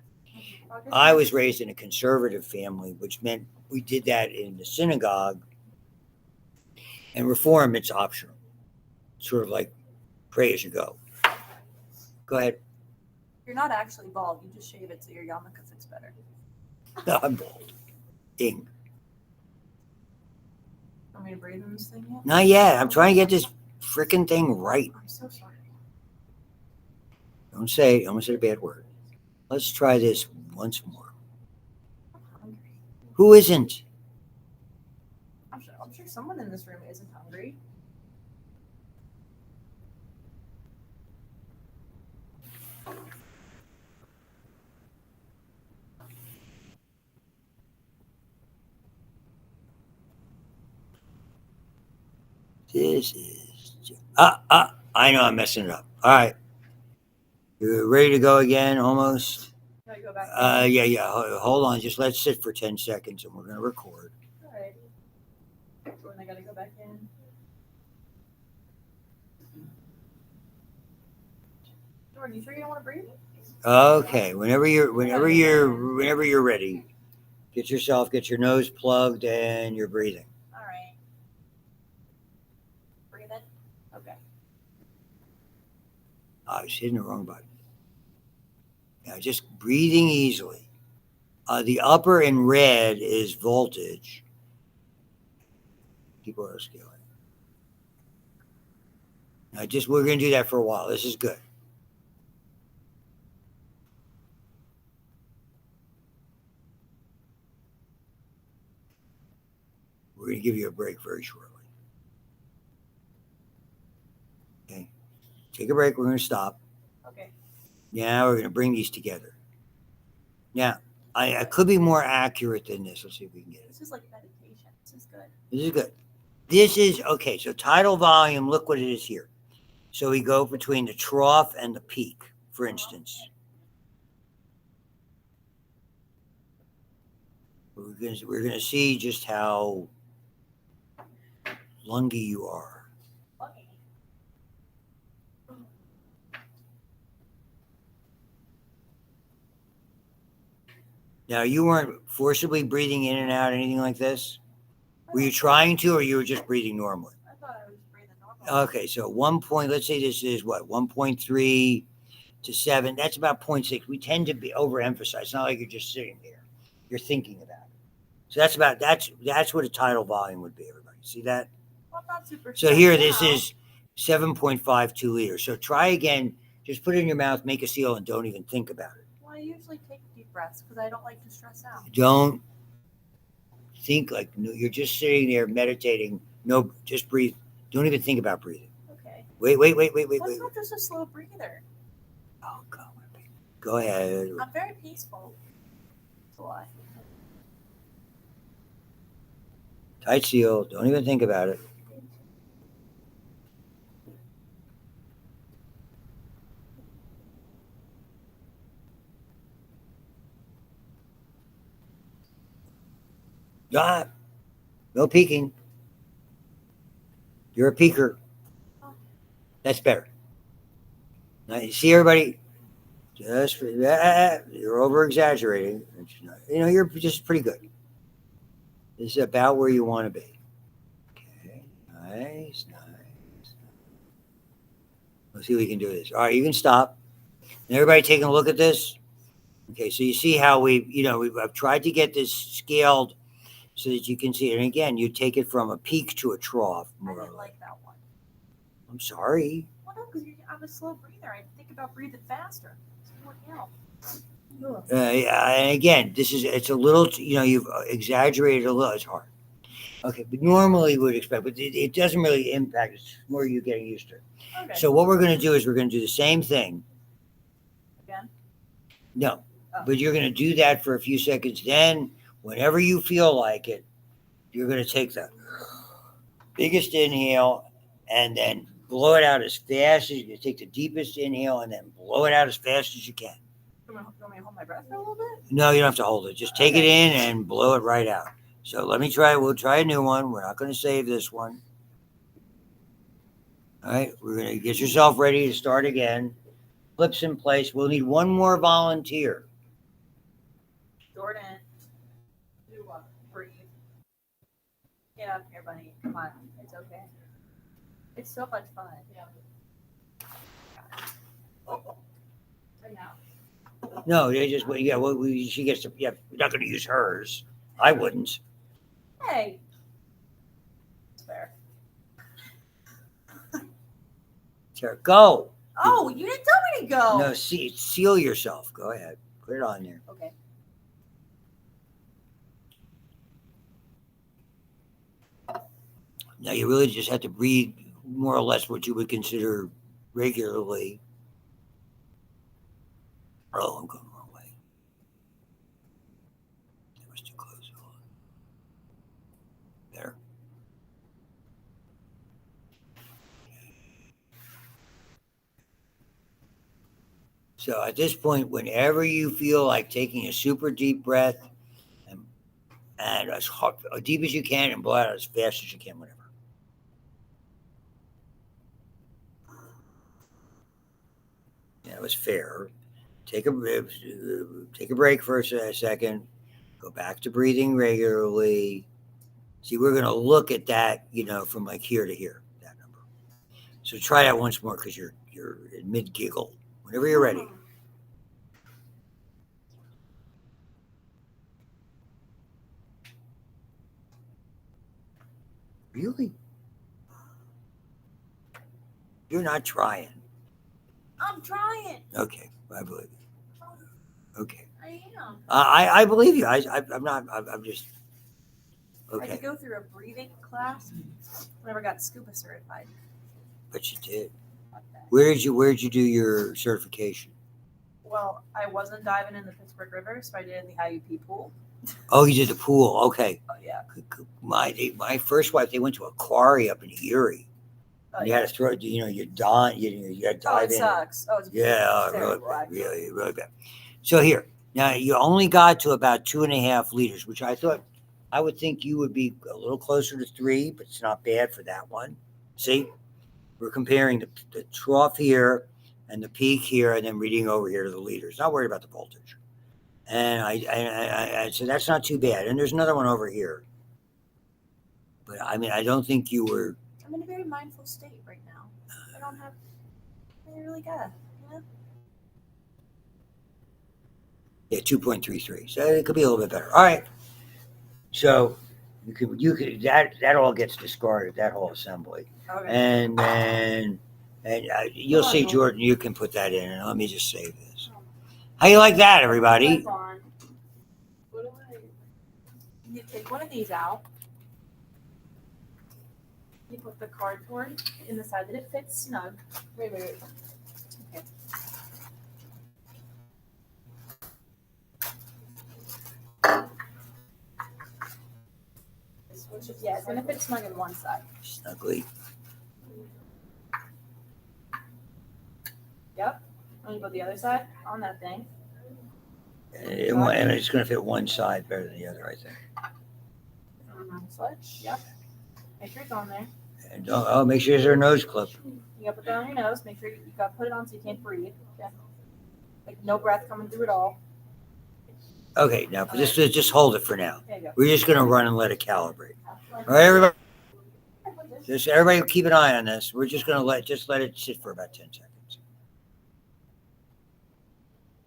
Speaker 1: I was raised in a conservative family, which meant we did that in the synagogue. And Reform, it's optional. Sort of like pray as you go. Go ahead.
Speaker 2: You're not actually bald. You just shave it so your yarmulke fits better.
Speaker 1: No, I'm bald. Ding.
Speaker 2: Want me to breathe in this thing yet?
Speaker 1: Not yet. I'm trying to get this freaking thing right.
Speaker 2: I'm so sorry.
Speaker 1: Don't say a bad word. Let's try this once more.
Speaker 2: I'm hungry.
Speaker 1: Who isn't?
Speaker 2: I'm sure someone in this room isn't hungry.
Speaker 1: This is. I know I'm messing it up. All right. You're ready to go again, almost?
Speaker 2: Can I go back?
Speaker 1: Yeah. Hold on. Just let's sit for 10 seconds and we're going to record.
Speaker 2: All right. So when I got to go back in. Jordan, you sure you don't want to breathe?
Speaker 1: Okay. Whenever you're ready, get your nose plugged and you're breathing.
Speaker 2: All right. Breathe in. Okay.
Speaker 1: I was hitting the wrong button. Now, just breathing easily. The upper in red is voltage. Keep auto scaling. Now, we're going to do that for a while. This is good. We're going to give you a break very shortly. Okay. Take a break. We're going to stop.
Speaker 2: Okay.
Speaker 1: Now we're going to bring these together. Now, I could be more accurate than this. Let's see if we can get it.
Speaker 2: This is like meditation. This is good.
Speaker 1: This is good. This is, okay, so tidal volume, look what it is here. So we go between the trough and the peak, for instance. We're going to see just how lungy you are.
Speaker 2: Okay.
Speaker 1: Now, you weren't forcibly breathing in and out, anything like this? Were you trying to, or you were just breathing normally?
Speaker 2: I thought I was breathing normal.
Speaker 1: Okay, so let's say this is what, 1.3 to 7. That's about 0.6. We tend to be overemphasized. It's not like you're just sitting there. You're thinking about it. So that's what a tidal volume would be, everybody. See that?
Speaker 2: Well, not super.
Speaker 1: So here, this is 7.52 liters. So try again. Just put it in your mouth, make a seal, and don't even think about it.
Speaker 2: Well, I usually take deep breaths because I don't like to stress out.
Speaker 1: Don't think like you're just sitting there meditating. No, just breathe. Don't even think about breathing.
Speaker 2: Okay.
Speaker 1: Wait.
Speaker 2: Well, it's not just a slow breather.
Speaker 1: Oh, God. Go ahead.
Speaker 2: I'm very peaceful. That's why.
Speaker 1: Tight seal. Don't even think about it. No peeking. You're a peeker. That's better. Now, you see, everybody, just for that, you're over exaggerating. You're just pretty good. This is about where you want to be. Nice. Let's see if we can do this. All right, you can stop. And everybody taking a look at this. Okay, so you see how I've tried to get this scaled so that you can see it. And again, you take it from a peak to a trough.
Speaker 2: I didn't like that one.
Speaker 1: I'm sorry.
Speaker 2: Well, no, because I'm a slow breather. I think about breathing faster. It's working out.
Speaker 1: And again, it's a little, you've exaggerated a little. It's hard. Okay, but normally we would expect, but it doesn't really impact. It's more you getting used to it.
Speaker 2: Okay.
Speaker 1: So what we're going to do is we're going to do the same thing.
Speaker 2: Again?
Speaker 1: No,
Speaker 2: Oh.
Speaker 1: but you're going to do that for a few seconds. Then, whenever you feel like it, you're going to take the biggest inhale and then blow it out as fast as you can. Take the deepest inhale and then blow it out as fast as you can.
Speaker 2: You want me to hold my breath for a little bit?
Speaker 1: No, you don't have to hold it. Just take it in and blow it right out. So let me try. We'll try a new one. We're not going to save this one. All right. We're going to get yourself ready to start again. Flips in place. We'll need one more volunteer.
Speaker 2: Jordan. Do what? Breathe. Get up here, buddy. Come on. It's okay. It's so much fun. Yeah. Right now.
Speaker 1: No, they just, she gets to, we're not going to use hers. I wouldn't.
Speaker 2: Hey. It's fair.
Speaker 1: Sarah, go.
Speaker 2: Oh, you didn't tell me to go.
Speaker 1: No, seal yourself. Go ahead. Put it on there.
Speaker 2: Okay.
Speaker 1: Now you really just have to breathe more or less what you would consider regularly. Oh, I'm going the wrong way. That was too close. There. So at this point, whenever you feel like taking a super deep breath and as deep as you can and blow out as fast as you can, whatever. That was fair. Take a break for a second. Go back to breathing regularly. See, we're going to look at that, from like here to here, that number. So try that once more because you're in mid giggle. Whenever you're ready. Really? You're not trying.
Speaker 2: I'm trying.
Speaker 1: Okay, I believe you. Okay.
Speaker 2: I am.
Speaker 1: I believe you. I'm not. I'm just. Okay.
Speaker 2: I had to go through a breathing class. I never got scuba certified.
Speaker 1: But you did. Where did you do your certification?
Speaker 2: Well, I wasn't diving in the Pittsburgh River, so I did it in the IUP pool.
Speaker 1: Oh, you did the pool. Okay.
Speaker 2: Oh yeah.
Speaker 1: My first wife, they went to a quarry up in Erie.
Speaker 2: Oh,
Speaker 1: you had to throw. You had to dive in.
Speaker 2: It sucks. Oh, it's
Speaker 1: really bad. So here, now you only got to about 2.5 liters, which I would think you would be a little closer to 3, but it's not bad for that one. See, we're comparing the trough here and the peak here, and then reading over here to the liters. Not worried about the voltage. And I so that's not too bad. And there's another one over here. But I mean, I don't think you were.
Speaker 2: I'm in a very mindful state right now. I really gotta,
Speaker 1: Yeah, 2.33. So it could be a little bit better. All right. So you could that all gets discarded, that whole assembly.
Speaker 2: Okay.
Speaker 1: And then you'll see, Jordan, you can put that in. And let me just save this. How you like that, everybody?
Speaker 2: What do you take one of these out. You put the cardboard in the side that it fits snug. Wait. Okay. Yeah, it's gonna fit snug in one side.
Speaker 1: Snugly.
Speaker 2: Yep. And you put the other side on that thing.
Speaker 1: And it's going to fit one side better than the other, I think.
Speaker 2: Switch. Yep. Make sure it's on there.
Speaker 1: And make sure there's a nose clip.
Speaker 2: You gotta put that on your nose. Make sure you gotta put it on so you can't breathe. Okay. Like no breath coming through at all.
Speaker 1: Okay, now just hold it for now.
Speaker 2: There you go.
Speaker 1: We're just going to run and let it calibrate. All right, everybody. Just everybody keep an eye on this. We're just gonna let it sit for about 10 seconds.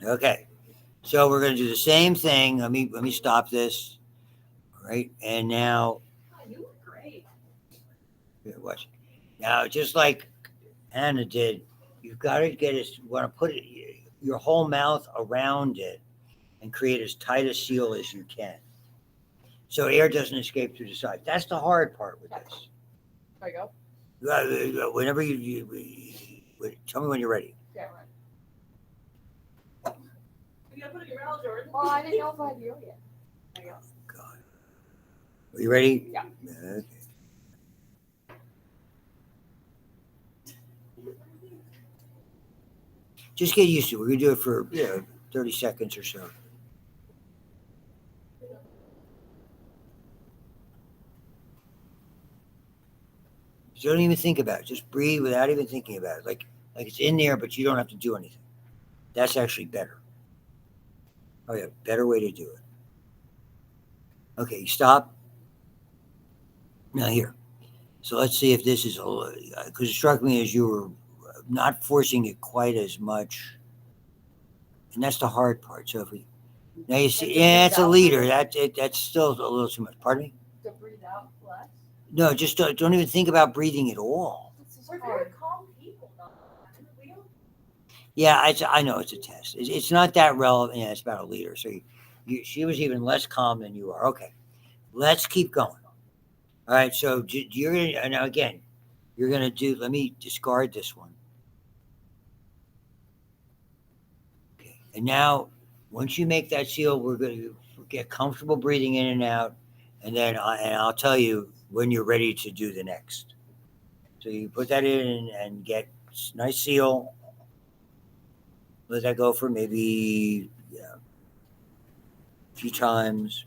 Speaker 1: Okay. So we're gonna do the same thing. Let me stop this. All right. And now
Speaker 2: You look great.
Speaker 1: here, watch. Now, just like Anna did, you've got to get it. You want to put your whole mouth around it and create as tight a seal as you can, so air doesn't escape through the side. That's the hard part with this.
Speaker 2: There you go.
Speaker 1: Whenever tell me when you're ready.
Speaker 2: Yeah, right. You gotta put it in your mouth, Jordan. Well, I didn't know if I had you yet. There you go.
Speaker 1: God. Are you ready?
Speaker 2: Yeah.
Speaker 1: Okay. Just get used to it. We're gonna do it for 30 seconds or so. You don't even think about it. Just breathe without even thinking about it. Like it's in there, but you don't have to do anything. That's actually better. Oh yeah, better way to do it. Okay, you stop. Now here. So let's see if this is because it struck me as you were not forcing it quite as much, and that's the hard part. So if we now you see, yeah, it's a liter. That's still a little too much. Pardon me.
Speaker 2: To breathe out less.
Speaker 1: No, just don't even think about breathing at all.
Speaker 2: We're very calm people, though.
Speaker 1: Yeah, I know it's a test. It's not that relevant. Yeah, it's about a liter. So she was even less calm than you are. Okay, let's keep going. All right, so you're gonna now again. You're gonna do. Let me discard this one. Okay, and now once you make that seal, we're gonna get comfortable breathing in and out, and then I'll tell you when you're ready to do the next. So you put that in and get nice seal. Let that go for maybe a few times.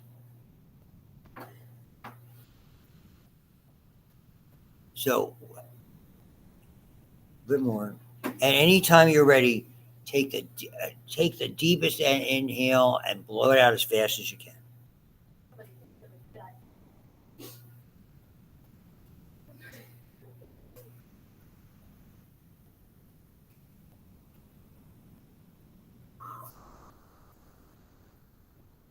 Speaker 1: So a bit more. And anytime you're ready, take the deepest inhale and blow it out as fast as you can.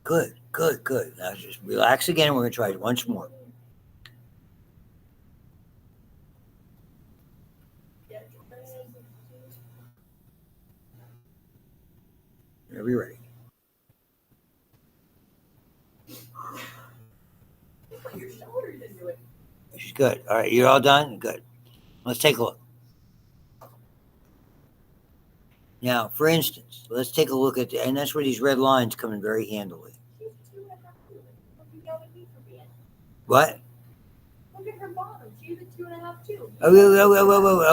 Speaker 1: Good, good, good. Now just relax again. We're going to try it once more. Whenever you're ready. She's good. All right, you're all done? Good. Let's take a look. Now, for instance, let's take a look at, and that's where these red lines come in very handily. What?
Speaker 2: Look at her bottom. She's a 2.5 too.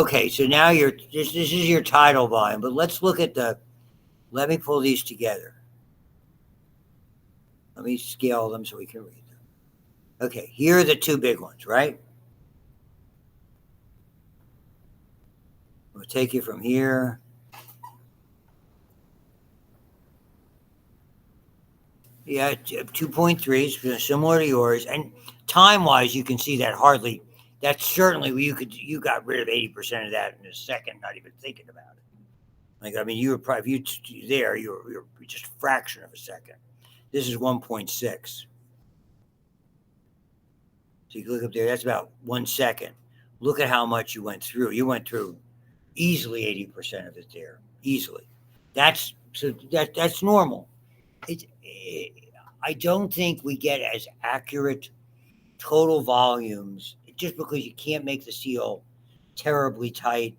Speaker 1: Okay, so now this is your tidal volume, but let's look at let me pull these together. Let me scale them so we can read them. Okay, here are the two big ones, right? We'll take you from here. Yeah, 2.3, similar to yours. And time-wise, you can see that's certainly you got rid of 80% of that in a second, not even thinking about it. Like, I mean, you were probably, you're just a fraction of a second. This is 1.6. So you can look up there, that's about 1 second. Look at how much you went through. You went through easily 80% of it there, easily. That's normal. I don't think we get as accurate total volumes just because you can't make the seal terribly tight.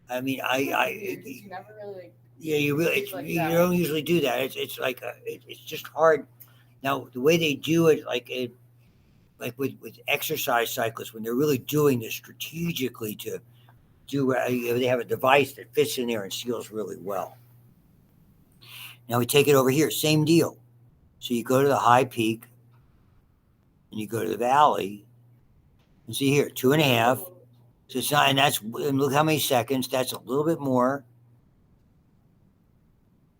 Speaker 1: I mean,
Speaker 2: You never really.
Speaker 1: Yeah, you don't usually do that. It's like it's just hard. Now the way they do it, like with exercise cyclists, when they're really doing this strategically to do, they have a device that fits in there and seals really well. Now we take it over here, same deal. So you go to the high peak, and you go to the valley, and see here, 2.5. So it's not, and look how many seconds. That's a little bit more.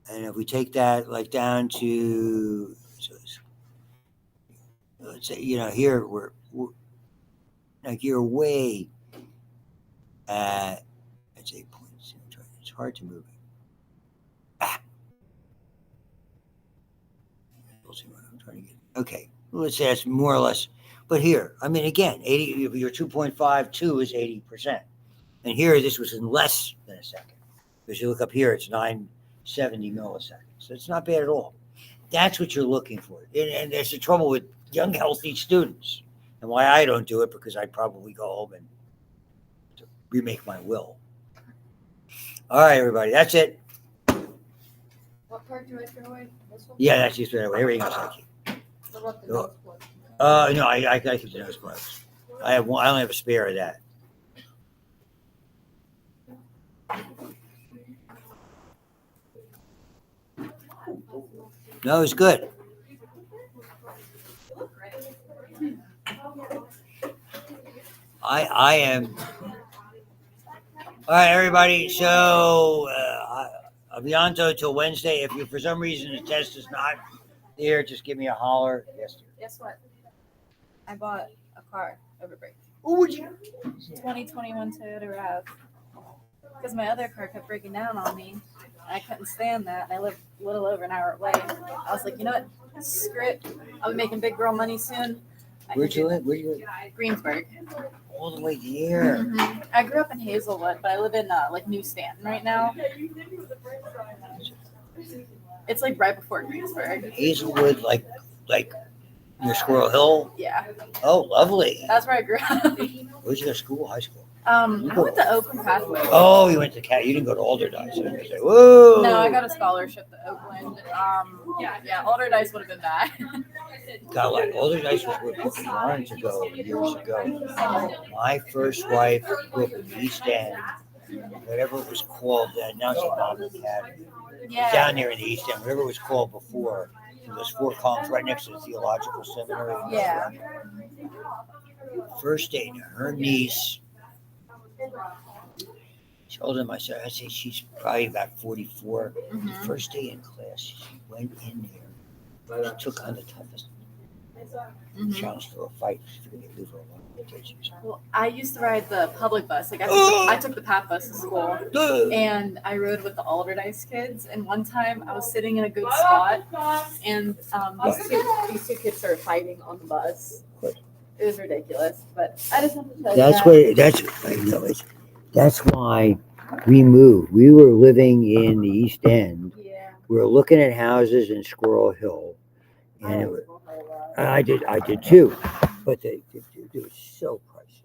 Speaker 1: And if we take that like down to, so let's say, here we're like you're way That's 8 points. It's hard to move it. Ah, we'll see what I'm trying to get. Okay, let's say that's more or less. But here, I mean, again, 80. Your 2.52 is 80%, and here this was in less than a second. Because you look up here, it's 970 milliseconds. So it's not bad at all. That's what you're looking for, and there's the trouble with young, healthy students, and why I don't do it because I'd probably go home and remake my will. All right, everybody, that's it.
Speaker 2: What part do I throw away? This one?
Speaker 1: Yeah, that's just right away. Everything else I keep.
Speaker 2: What about the nose plug?
Speaker 1: No, I keep the nose plugs. I have one. I only have a spare of that. No, it's good. I am. All right, everybody. So I'll be on till Wednesday. If you, for some reason, the test is not there, just give me a holler. Yes, dear.
Speaker 2: Guess what? I bought a car over break.
Speaker 1: What would you?
Speaker 2: 2021 Toyota RAV. Because my other car kept breaking down on me. I couldn't stand that. And I lived a little over an hour away. I was like, you know what? Screw it. I'll be making big girl money soon.
Speaker 1: Where'd you live? Where'd you live?
Speaker 2: Greensburg.
Speaker 1: All the way there.
Speaker 2: Mm-hmm. I grew up in Hazelwood, but I live in like New Stanton right now. It's like right before Greensburg.
Speaker 1: Hazelwood, like near Squirrel Hill.
Speaker 2: Yeah.
Speaker 1: Oh, lovely.
Speaker 2: That's where I grew up.
Speaker 1: Where'd you go to school? High school?
Speaker 2: I went to Oakland Pathway.
Speaker 1: Oh, you went to Cat. You didn't go to Alderdice. I was say, whoa.
Speaker 2: No, I got a scholarship to Oakland. Yeah, Alderdice would have been bad.
Speaker 1: God, like Alderdice was where we wanted to go years ago. My first wife grew up in the East End, whatever it was called then. Now it's a Modern Academy.
Speaker 2: Yeah.
Speaker 1: Down there in the East End, whatever it was called before. Those 4 columns right next to the theological seminary.
Speaker 2: Yeah.
Speaker 1: First day, her niece. She's older than myself. I say she's probably about 44.
Speaker 2: Mm-hmm.
Speaker 1: First day in class, she went in there. She took on the toughest challenge for a fight. She figured they'd lose her alone.
Speaker 2: Well, I used to ride the public bus. Like I took the PATH bus to school, and I rode with the Alderdice kids. And one time, I was sitting in a good spot, and these two kids started fighting on the bus. It was ridiculous, but I just wanted to tell you
Speaker 1: that's why we moved. We were living in the East End.
Speaker 2: Yeah.
Speaker 1: We were looking at houses in Squirrel Hill, and I did too, but it was so pricey.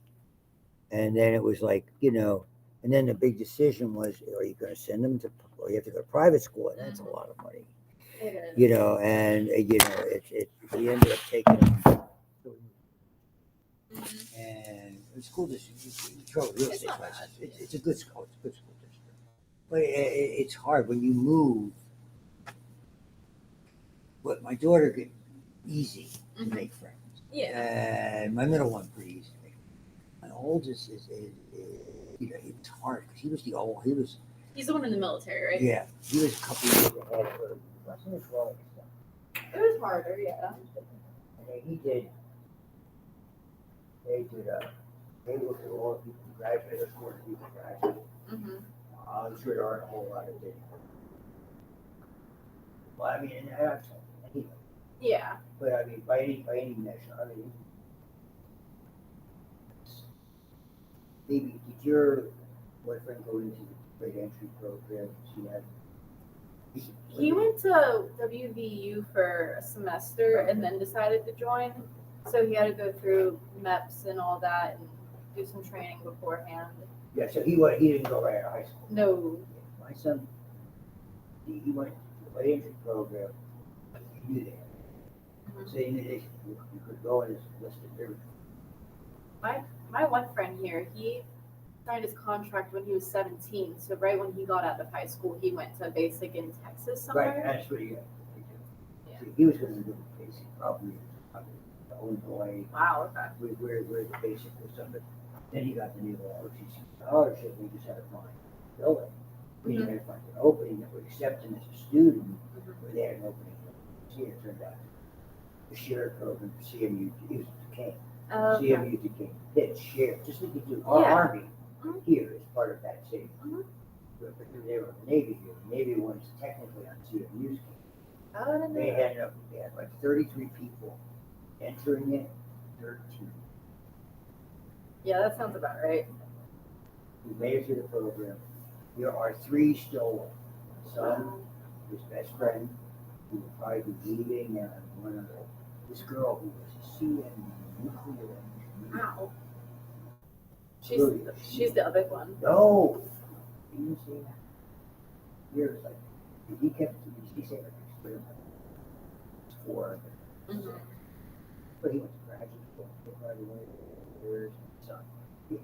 Speaker 1: And then it was like, and then the big decision was, are you going to send them or you have to go to private school, and that's a lot of money.
Speaker 2: It is.
Speaker 1: And we ended up taking them. And it's cool to real estate prices. It's a good school. It's a good school district. But it's hard when you move. But my daughter get easy to make friends.
Speaker 2: Yeah.
Speaker 1: And my middle one pretty easy to make. My oldest is it's hard because he was the old.
Speaker 2: He's the one in the military, right?
Speaker 1: Yeah, he was a couple of years ahead of her.
Speaker 2: It was harder, yeah.
Speaker 1: And he did. They looked at all the people who graduated, of course, people graduated.
Speaker 2: Mm-hmm.
Speaker 1: I'm sure there aren't a whole lot of things. Well, I mean, and I'm anyway.
Speaker 2: Yeah.
Speaker 1: But I mean, by any measure, I mean, maybe did your boyfriend go into the great entry program?
Speaker 2: He went to WVU for a semester and then decided to join. So he had to go through MEPS and all that and do some training beforehand.
Speaker 1: Yeah, so he didn't go right out of high school.
Speaker 2: No.
Speaker 1: My son, he went to the late entry program. He knew that.
Speaker 2: Mm-hmm.
Speaker 1: So you could go and list it.
Speaker 2: My one friend here, he signed his contract when he was 17. So right when he got out of high school, he went to basic in Texas somewhere.
Speaker 1: Right, that's what he got.
Speaker 2: Yeah.
Speaker 1: So he was going to do the basic, probably Illinois.
Speaker 2: Wow, okay.
Speaker 1: Where the basic was something. Then he got the Naval ROTC scholarship. We just had to find a building. We had to find an opening that would accept him as a student, where they had an opening. See, it turned out the shared program for CMU, it was Duquesne. CMU Duquesne. They had shared, just like you do. Our Army here as part of that same.
Speaker 2: Mhm.
Speaker 1: But they were the Navy here. The Navy one's technically on CMU's camp.
Speaker 2: Oh, I didn't know that.
Speaker 1: They had like 33 people entering it, 13.
Speaker 2: Yeah, that sounds about right.
Speaker 1: We made it through the program. There are 3 still. Son, his best friend, who will probably be leaving, and one of this girl who was a CN nuclear engineer.
Speaker 2: Wow.
Speaker 1: Really,
Speaker 2: She's the other one.
Speaker 1: No, you didn't see that. Years like he kept he said like experiment for, but he went to graduate school right away. Years, so it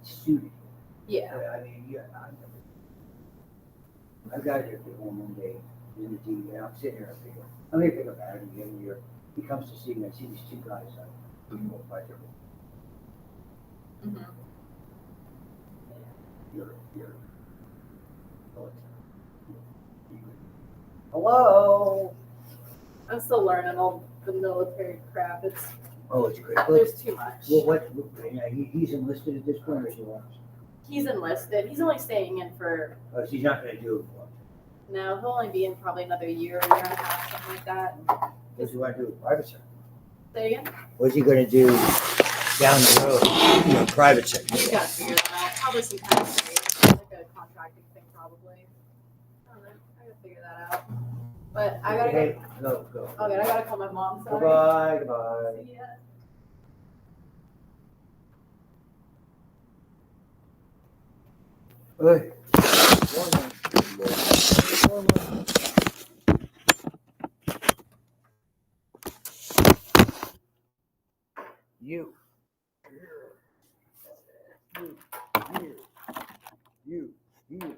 Speaker 1: suited him.
Speaker 2: Yeah.
Speaker 1: But, I mean, yeah, I've got to get home one day in the TV, and I'm sitting here, I'm going to pick up Adam again here. He comes to see me. I see these 2 guys. You're hello.
Speaker 2: I'm still learning all the military crap. It's
Speaker 1: Great.
Speaker 2: There's too much.
Speaker 1: Well, what? Yeah, he's enlisted at this point, or is he lost?
Speaker 2: He's enlisted. He's only staying in for.
Speaker 1: So he's not going to do it for.
Speaker 2: No, he'll only be in probably another year and a half, something like that.
Speaker 1: What's he want to do with private sector?
Speaker 2: Say again?
Speaker 1: What's he going to do down the road? Private sector.
Speaker 2: He's got to figure that out. Probably some kind of thing, like a contracting thing, probably. I don't know. I gotta figure that out. But I gotta
Speaker 1: go.
Speaker 2: Okay, I gotta call my mom.
Speaker 1: Sorry. Goodbye.
Speaker 2: See ya.
Speaker 1: Hey. You. You.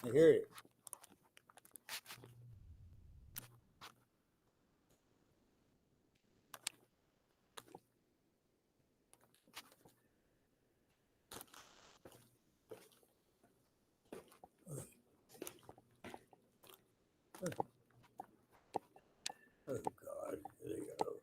Speaker 1: I hear it. Oh God, there you go.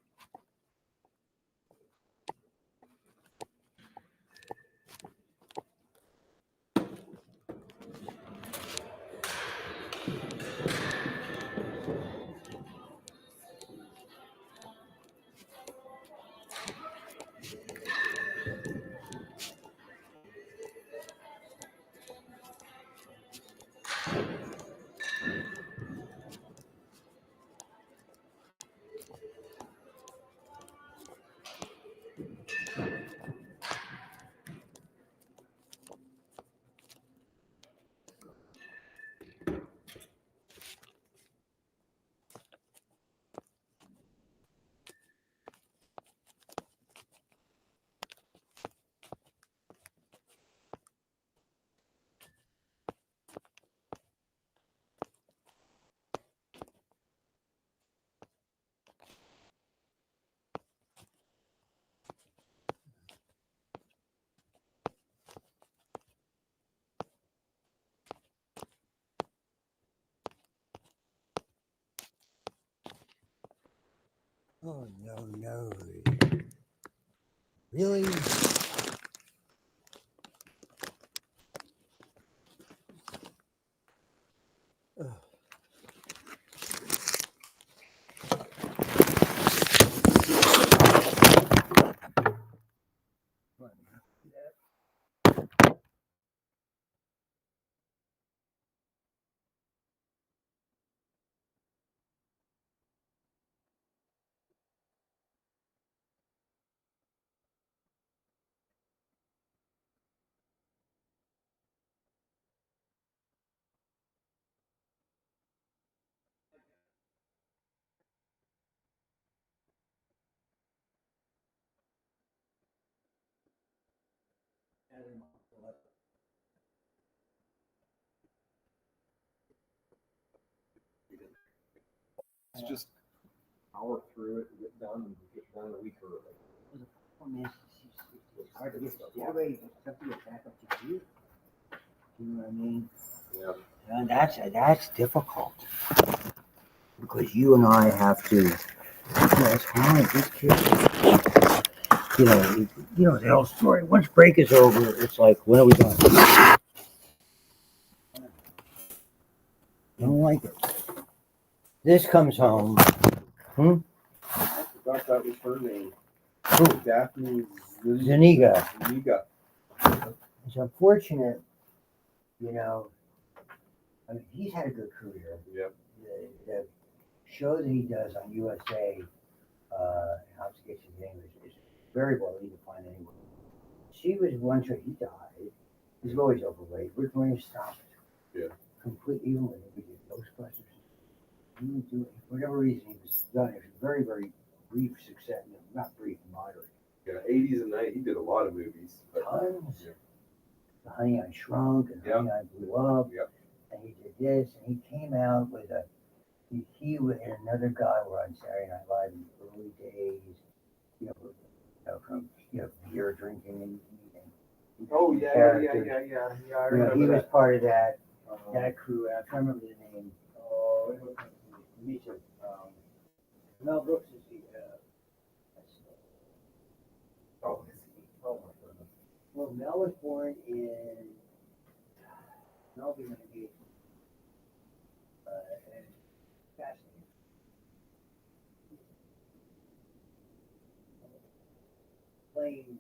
Speaker 1: Oh no, no. Really? Ugh.
Speaker 3: It's just power through it and get done a week early.
Speaker 1: It's hard to get everybody something to back up to you. You know what I mean?
Speaker 3: Yeah.
Speaker 1: And that's difficult because you and I have to. It's hard. These kids, the whole story. Once break is over, it's like, when are we done? I don't like it. This comes home.
Speaker 3: I forgot that was her name.
Speaker 1: Who?
Speaker 3: Daphne
Speaker 1: Zuniga.
Speaker 3: Zuniga.
Speaker 1: It's unfortunate, I mean, he's had a good career.
Speaker 3: Yep.
Speaker 1: The show that he does on USA, How to Get You English, is very well easy to find anywhere. She was one show, he died. He's always overweight. Rick Williams stopped.
Speaker 3: Yeah.
Speaker 1: Completely, even when we did Ghostbusters. He would do it. For whatever reason, he was done. It was very, very brief success. Not brief, moderate.
Speaker 3: Yeah, 80s and 90s. He did a lot of movies.
Speaker 1: Tons.
Speaker 3: Yeah.
Speaker 1: The Honey I Shrunk and Honey I Blew Up.
Speaker 3: Yep.
Speaker 1: And he did this, and he came out with he and another guy were on Saturday Night Live in the early days, from beer drinking and
Speaker 3: Oh, yeah. I remember
Speaker 1: he was
Speaker 3: that.
Speaker 1: part of that crew. I can't remember the name. Oh, me too. Mel Brooks is the.
Speaker 3: Oh, my goodness.
Speaker 1: Well, Mel was born in. Mel began to be. And fascinating. Playing.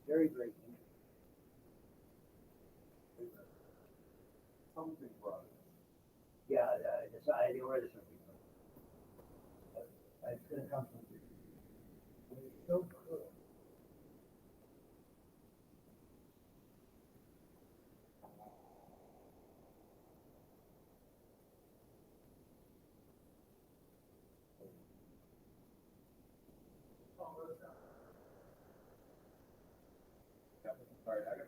Speaker 1: Very, very interesting.
Speaker 3: Something brothers.
Speaker 1: Yeah, they were the something. It's going to come from. It's so cool.
Speaker 3: All right, I got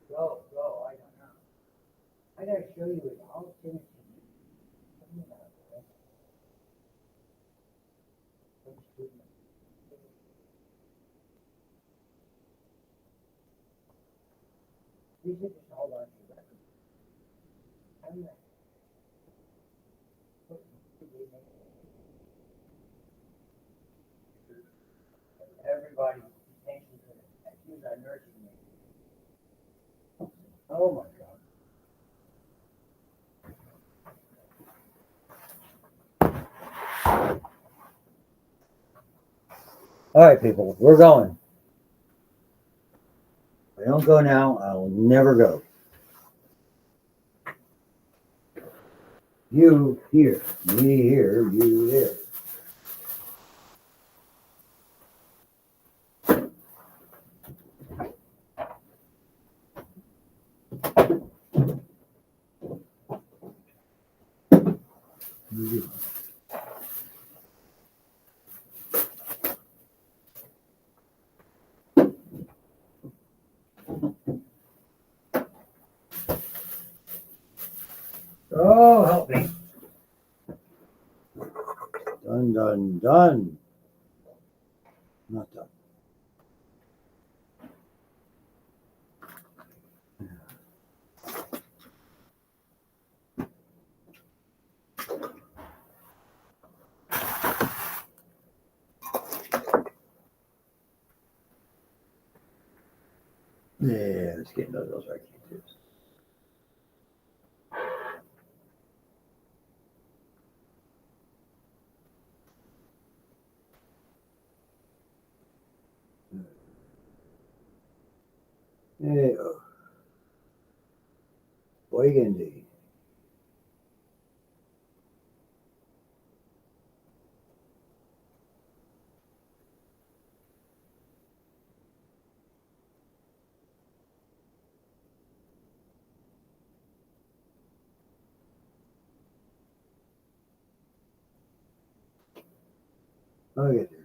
Speaker 1: Go. I don't know. I gotta show you it. I'll finish it. You should just hold on to your record. I'm not. Everybody, attention to it. Use our nursing name. Oh my God. All right, people, we're going. If I don't go now, I will never go. You here, me here, you there. Oh, help me. Done, done, done. Not done. Yeah, let's get into those right here. There you go. What are you gonna do? I'll get there.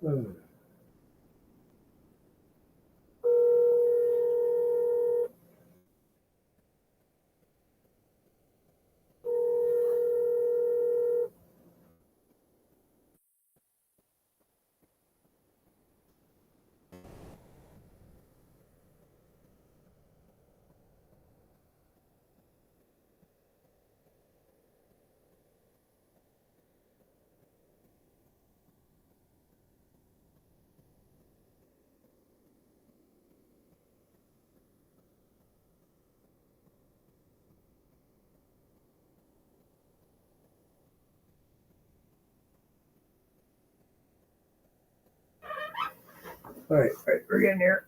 Speaker 1: Hmm. All right, we're getting there.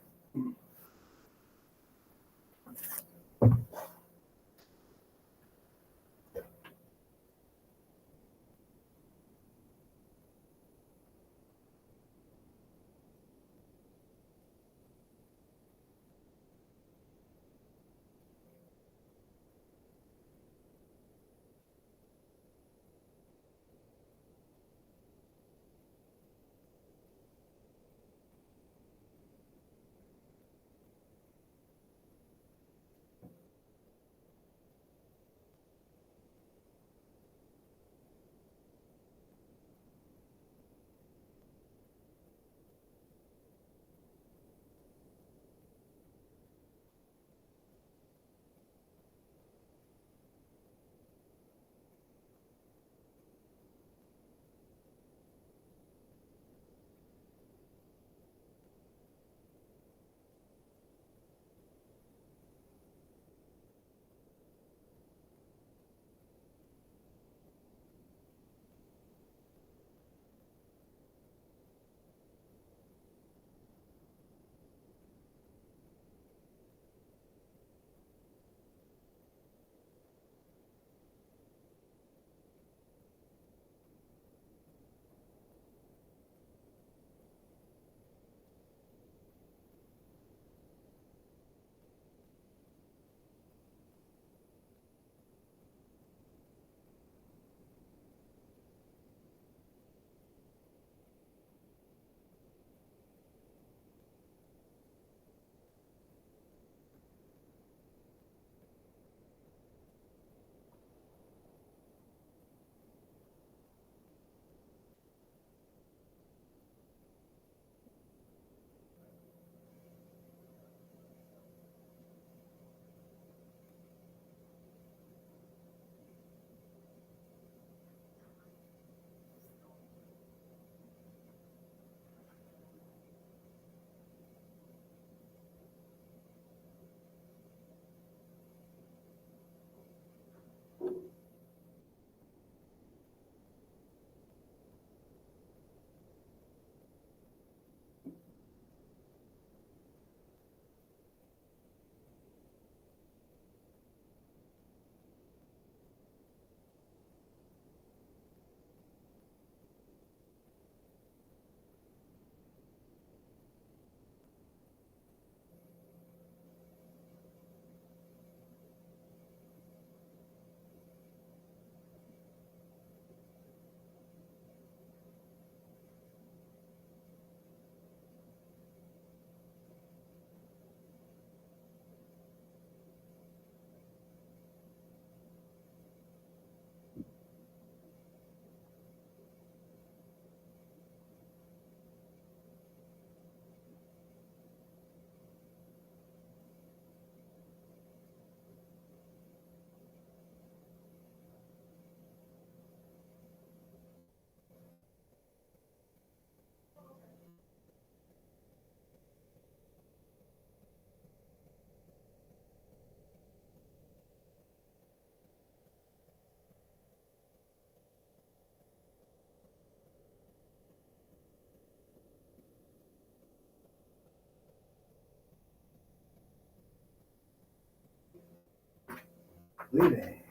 Speaker 1: Muy bien.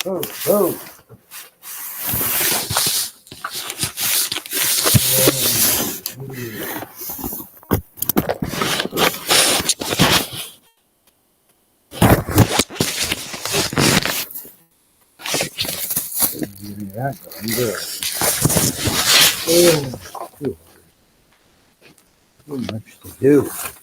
Speaker 1: Oh, oh. Getting that done good. Oh, too much to do.